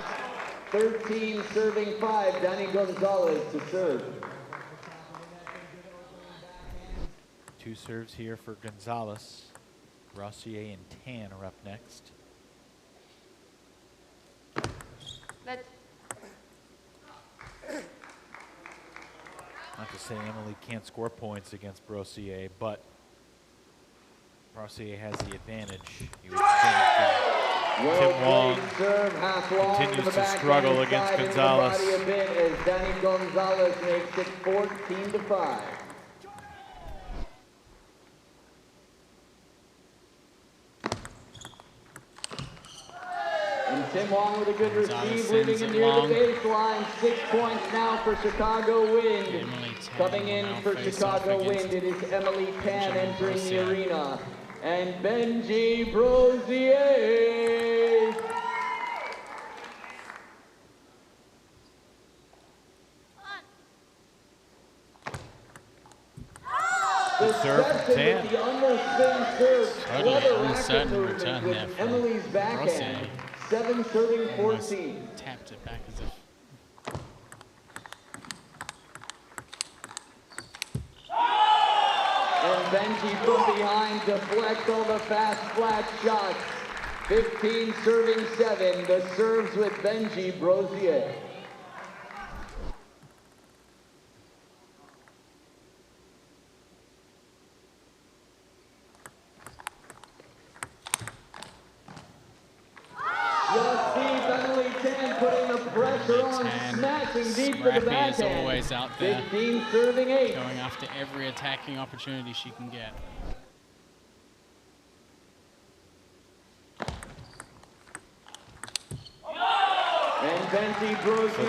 13 serving 5, Danny Gonzalez to serve. 2 serves here for Gonzalez. Brossier and Tan are up next. Not to say Emily can't score points against Brossier, but Brossier has the advantage. You would think Tim Wong continues to struggle against Gonzalez. As Danny Gonzalez makes it 14 to 5. And Tim Wong with a good receive, leaving it near the baseline. 6 points now for Chicago Wind. Coming in for Chicago Wind, it is Emily Tan entering the arena. And Benji Brossier. Good serve from Tan. The underspin serve. Totally uncertain return there from Emily's backhand. 7 serving 14. Tapped it back as if... And Benji from behind deflects all the fast flat shots. 15 serving 7. The serves with Benji Brossier. hand. smashing deep to the Scrappy is backhand. always out there, 15 serving 8. going after every attacking opportunity she can get. So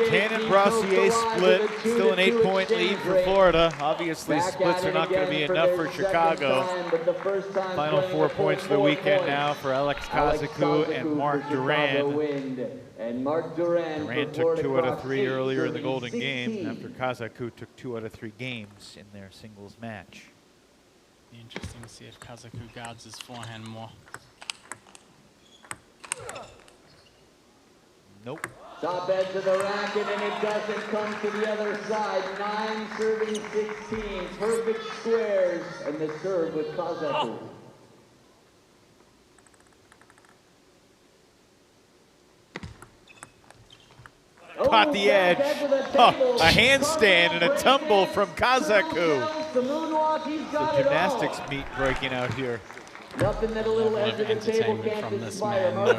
Hanen Brossier split, still an 8-point lead for Florida. Obviously, splits are not going to be enough for Chicago. Final 4 points of the weekend now for Alex Kazaku and Mark Duran. Duran took 2 out of 3 earlier in the Golden Game after Kazaku took 2 out of 3 games in their singles match. Be interesting to see if Kazaku guards his forehand more. Nope. Top edge of the racket, and it doesn't come to the other side. 9 serving 16. Perfect squares, and the serve with Kazaku. Caught the edge. Oh, a handstand and a tumble from Kazaku. The gymnastics meet breaking out here. Nothing that a little edge of the table can't inspire. No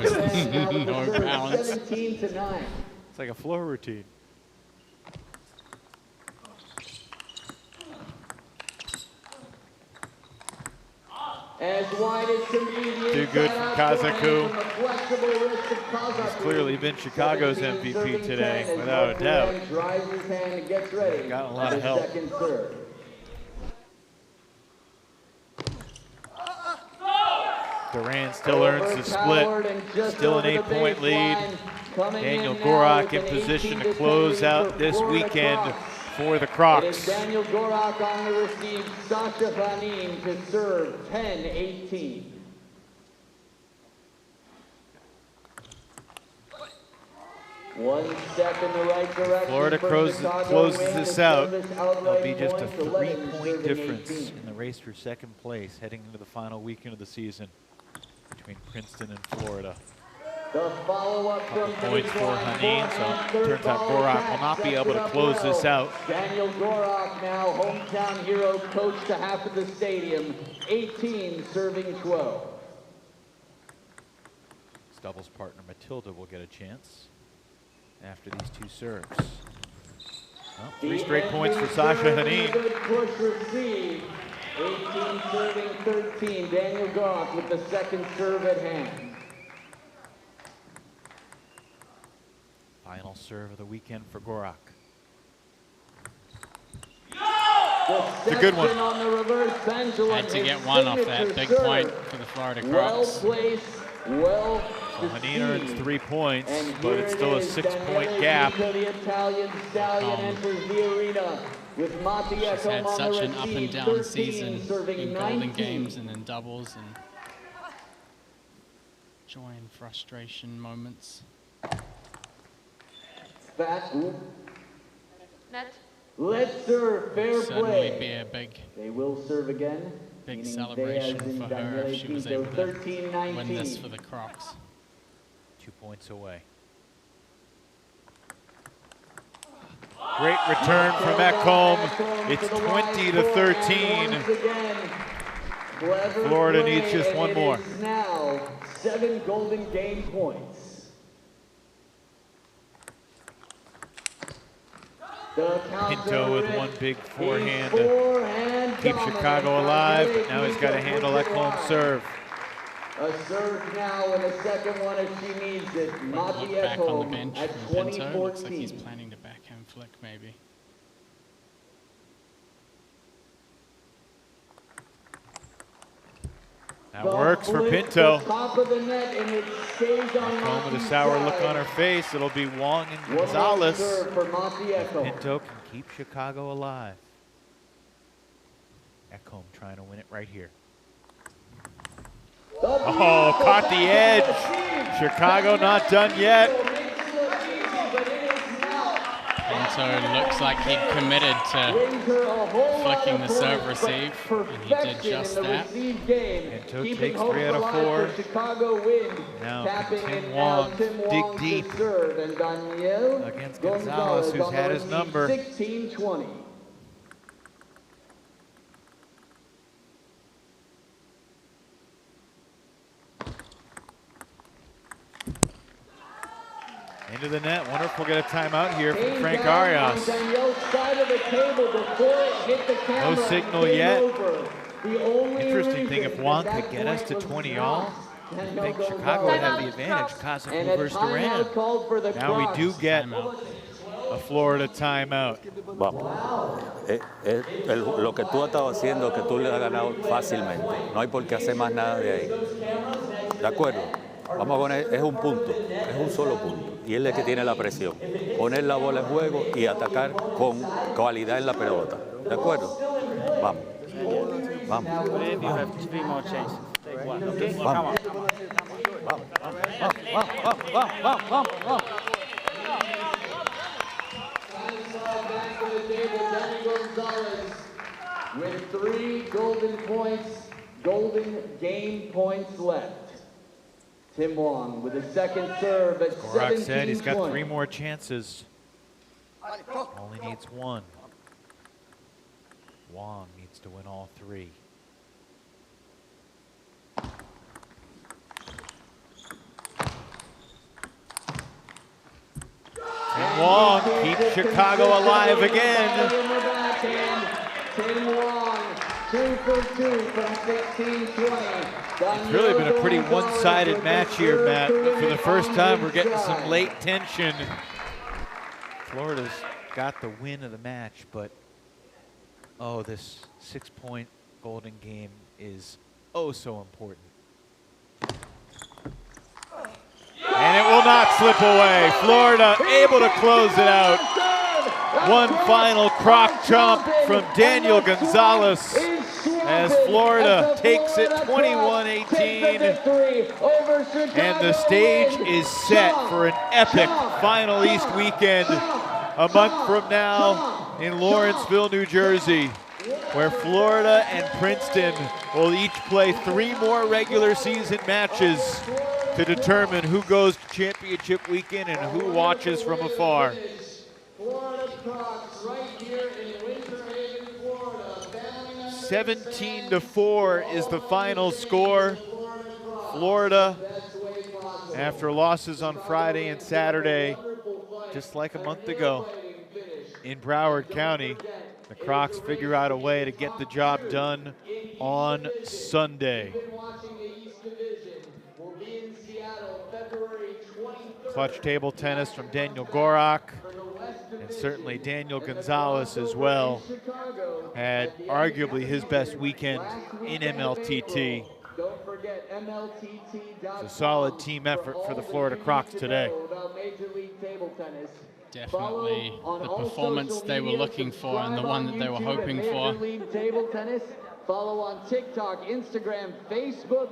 balance. 17 to 9. It's like a floor routine. As wide as comedian. Too good from Kazaku. He's clearly been Chicago's MVP today, without a doubt. Got a lot of help. Duran still earns the split, still an 8-point lead. Daniel Gorak in position to close out this weekend for the Crocs. Daniel Gorak on the receive, Sasha Hanen to serve 10-18. One step in the right direction. Florida closes this out. There'll be just a 3-point difference in the race for second place heading into the final weekend of the season between Princeton and Florida. The follow-up from points for Hanen, so turns out Gorak will not be able to close this out. Daniel Gorak now hometown hero, coach to half of the stadium, 18 serving 12. His doubles partner Matilda will get a chance after these 2 serves. Well, 3 straight points for Sasha Hanen. Good push receive. 18 serving 13. Daniel Gorak with the second serve at hand. Final serve of the weekend for Gorak. It's a good one. On the reverse pendulum. Had to get one off that big point for the Florida Crocs. Well placed, well. So Hanen earns 3 points, but it's still a 6-point gap. The Italian stallion enters the arena with She's had such an up and down season in Golden Games and in doubles, and joy and frustration moments. Fat. Net. Let's serve, fair Certainly play. be a big, They will serve again. big celebration for her if she was able to win this for the Crocs. 2 points away. Great return from Ekholm. It's 20-13. Florida needs just one more. Now 7 Golden Game points. Pinto with one big forehand to keep Chicago alive, but now he's got to handle Ekholm's serve. A serve now and a second one if she needs it. Mati Back on the Ekholm bench at from Pinto. Looks like he's 2014. planning to backhand flick maybe. That works for Pinto. Top of the net and it stays on Ekholm with a Mati's sour side. look on her face. It'll be Wong and One more Gonzalez. serve for Mati Ekholm. Pinto can keep Chicago alive. Ekholm trying to win it right here. Oh, caught the edge. Chicago not done yet. Pinto looks like he committed to flicking the serve receive, and he did just that. Pinto takes 3 out of 4. Now can Tim Wong dig deep against Gonzalez, who's had his number. 16-20. Into the net. Wonder if we'll get a timeout here from Frank Arias. No signal yet. Interesting thing, if Wong could get us to 20 all, I think Chicago would have the advantage. Kaku versus Duran. Now we do get a Florida timeout. Vamos. Lo que tú has estado haciendo, que tú le has ganado fácilmente. No hay por qué hacer más nada de ahí. ¿De acuerdo? Vamos a poner, es un punto, es un solo punto. Y él es el que tiene la presión. Poner la bola en juego y atacar con cualidad en la pelota. ¿De acuerdo? Vamos. Vamos. Vamos. Gonzalez with 3 golden game points left. Tim Wong with a second serve at 17 Gorak said he's got points. 3 more chances. Only needs 1. Wong needs to win all 3. And Wong keeps Chicago alive again. Tim Wong, 2 for 2 from 16-20. It's really been a pretty one-sided match here, Matt. But for the first time, we're getting some late tension. Florida's got the win of the match, but oh, this 6-point golden game is oh so important. And it will not slip away. Florida able to close it out. One final croc chomp from Daniel Gonzalez as Florida takes it 21-18. And the stage is set for an epic Final East weekend a month from now in Lawrenceville, New Jersey, where Florida and Princeton will each play 3 more regular season matches to determine who goes to championship weekend and who watches from afar. Florida Crocs right here in Winter Haven, Florida. 17-4 is the final score. Florida, after losses on Friday and Saturday, just like a month ago in Broward County, the Crocs figure out a way to get the job done on Sunday. Clutch table tennis from Daniel Gorak, and certainly Daniel Gonzalez as well had arguably his best weekend in MLTT. It's a solid team effort for the Florida Crocs today. Definitely the performance they were looking for and the one that they were hoping for. Table tennis. Follow on TikTok, Instagram, Facebook,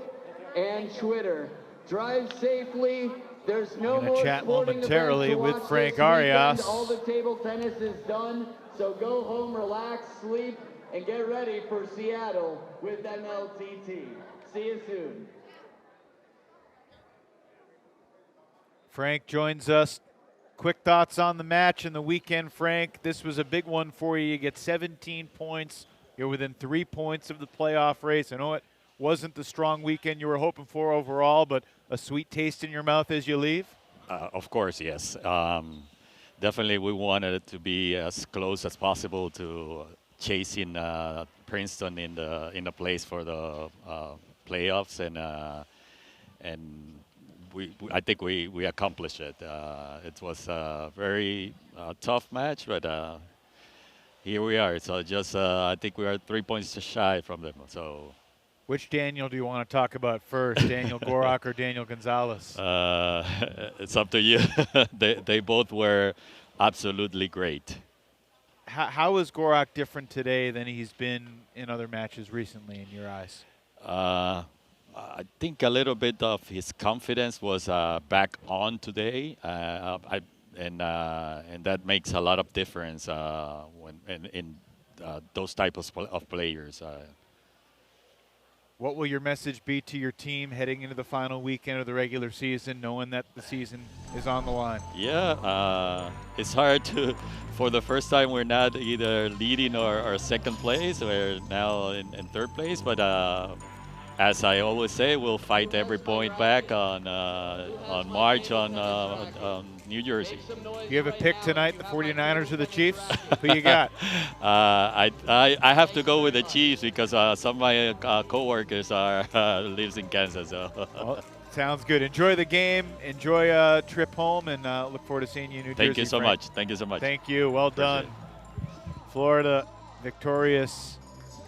and Twitter. Drive safely. There's no more chat sporting momentarily events to with watch Frank this weekend. Arias. All the table tennis is done, so go home, relax, sleep, and get ready for Seattle with MLTT. See you soon. Frank joins us. Quick thoughts on the match and the weekend, Frank. This was a big one for you. You get 17 points. You're within 3 points of the playoff race. I know it wasn't the strong weekend you were hoping for overall, but a sweet taste in your mouth as you leave? Of course, yes. Definitely we wanted it to be as close as possible to chasing Princeton in the place for the playoffs, and I think we accomplished it. It was a very tough match, but here we are. So just I think we are 3 points shy from them. So. Which Daniel do you want to talk about first, Daniel Gorak or Daniel Gonzalez? It's up to you. They both were absolutely great. How is Gorak different today than he's been in other matches recently in your eyes? I think a little bit of his confidence was back on today, and that makes a lot of difference when in those types of players. What will your message be to your team heading into the final weekend of the regular season, knowing that the season is on the line? Yeah, it's hard to. For the first time, we're not either leading or second place. We're now in third place, but as I always say, we'll fight every point back on March on New Jersey. You have a pick tonight, the 49ers or the Chiefs? Who you got? I have to go with the Chiefs because some of my coworkers are lives in Kansas. So. Well, sounds good. Enjoy the game. Enjoy a trip home, and look forward to seeing you in New Jersey. Thank you so Frank. much. Thank you so much. Thank you. Well done. Florida victorious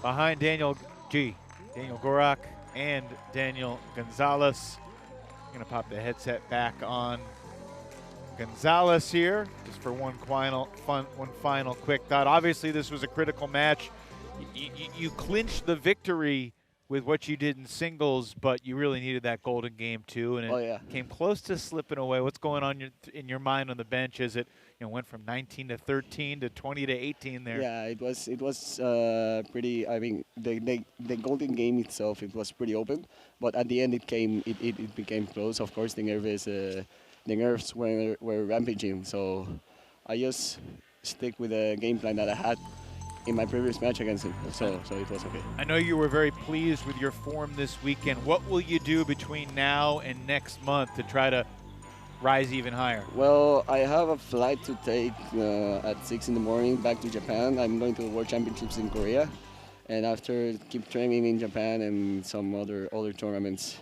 behind Daniel Gorak and Daniel Gonzalez. I'm going to pop the headset back on Gonzalez here just for one final quick thought. Obviously, this was a critical match. You clinched the victory with what you did in singles, but you really needed that golden game too, and it came close to slipping away. What's going on in your mind on the bench? Is it went from 19 to 13 to 20 to 18 there? Yeah, it was pretty. I mean, the golden game itself, it was pretty open, but at the end it became close. Of course, the nerves were rampaging, so I just stick with the game plan that I had in my previous match against him, so it was okay. I know you were very pleased with your form this weekend. What will you do between now and next month to try to rise even higher? Well, I have a flight to take at 6 in the morning back to Japan. I'm going to the World Championships in Korea, and after keep training in Japan and some other tournaments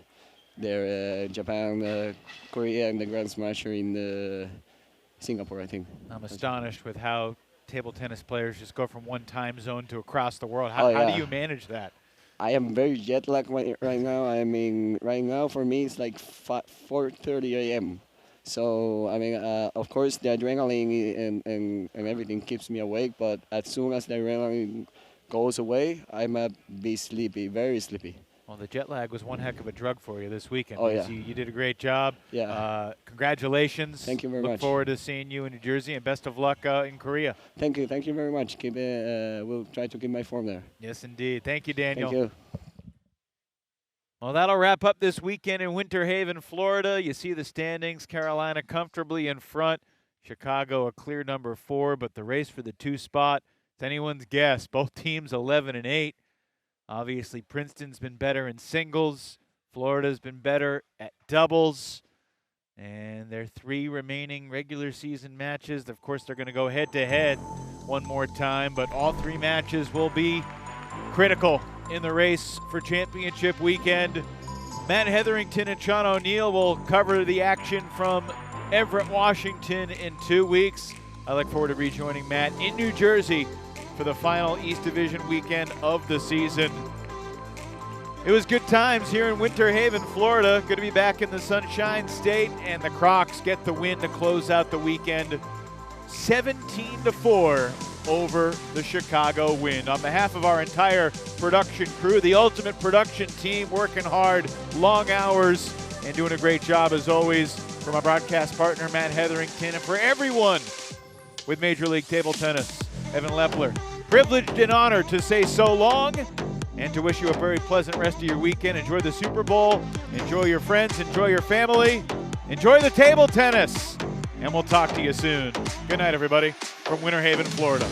there, Japan, Korea, and the Grand Smasher in Singapore, I think. I'm astonished with how table tennis players just go from one time zone to across the world. How do you manage that? I am very jet lagged right now. I mean, right now for me it's like 4:30 a.m. So I mean, of course the adrenaline and everything keeps me awake. But as soon as the adrenaline goes away, I'm be sleepy, very sleepy. Well, the jet lag was one heck of a drug for you this weekend. Oh, yeah. You did a great job. Yeah. Congratulations. Thank you very much. Look forward to seeing you in New Jersey, and best of luck in Korea. Thank you very much. We'll try to keep my form there. Yes, indeed. Thank you, Daniel. Thank you. Well, that'll wrap up this weekend in Winter Haven, Florida. You see the standings. Carolina comfortably in front. Chicago a clear number 4, but the race for the 2 spot, it's anyone's guess. Both teams 11-8. Obviously, Princeton's been better in singles. Florida's been better at doubles. And their 3 remaining regular season matches, of course, they're going to go head-to-head one more time. But all 3 matches will be critical in the race for championship weekend. Matt Hetherington and Sean O'Neill will cover the action from Everett, Washington in 2 weeks. I look forward to rejoining Matt in New Jersey for the final East Division weekend of the season. It was good times here in Winter Haven, Florida. Good to be back in the Sunshine State, and the Crocs get the win to close out the weekend. 17-4 over the Chicago Wind. On behalf of our entire production crew, the ultimate production team, working hard, long hours, and doing a great job as always, for my broadcast partner, Matt Hetherington, and for everyone with Major League Table Tennis, Evan Lepler. Privileged and honored to say so long and to wish you a very pleasant rest of your weekend. Enjoy the Super Bowl, enjoy your friends, enjoy your family, enjoy the table tennis, and we'll talk to you soon. Good night, everybody, from Winter Haven, Florida.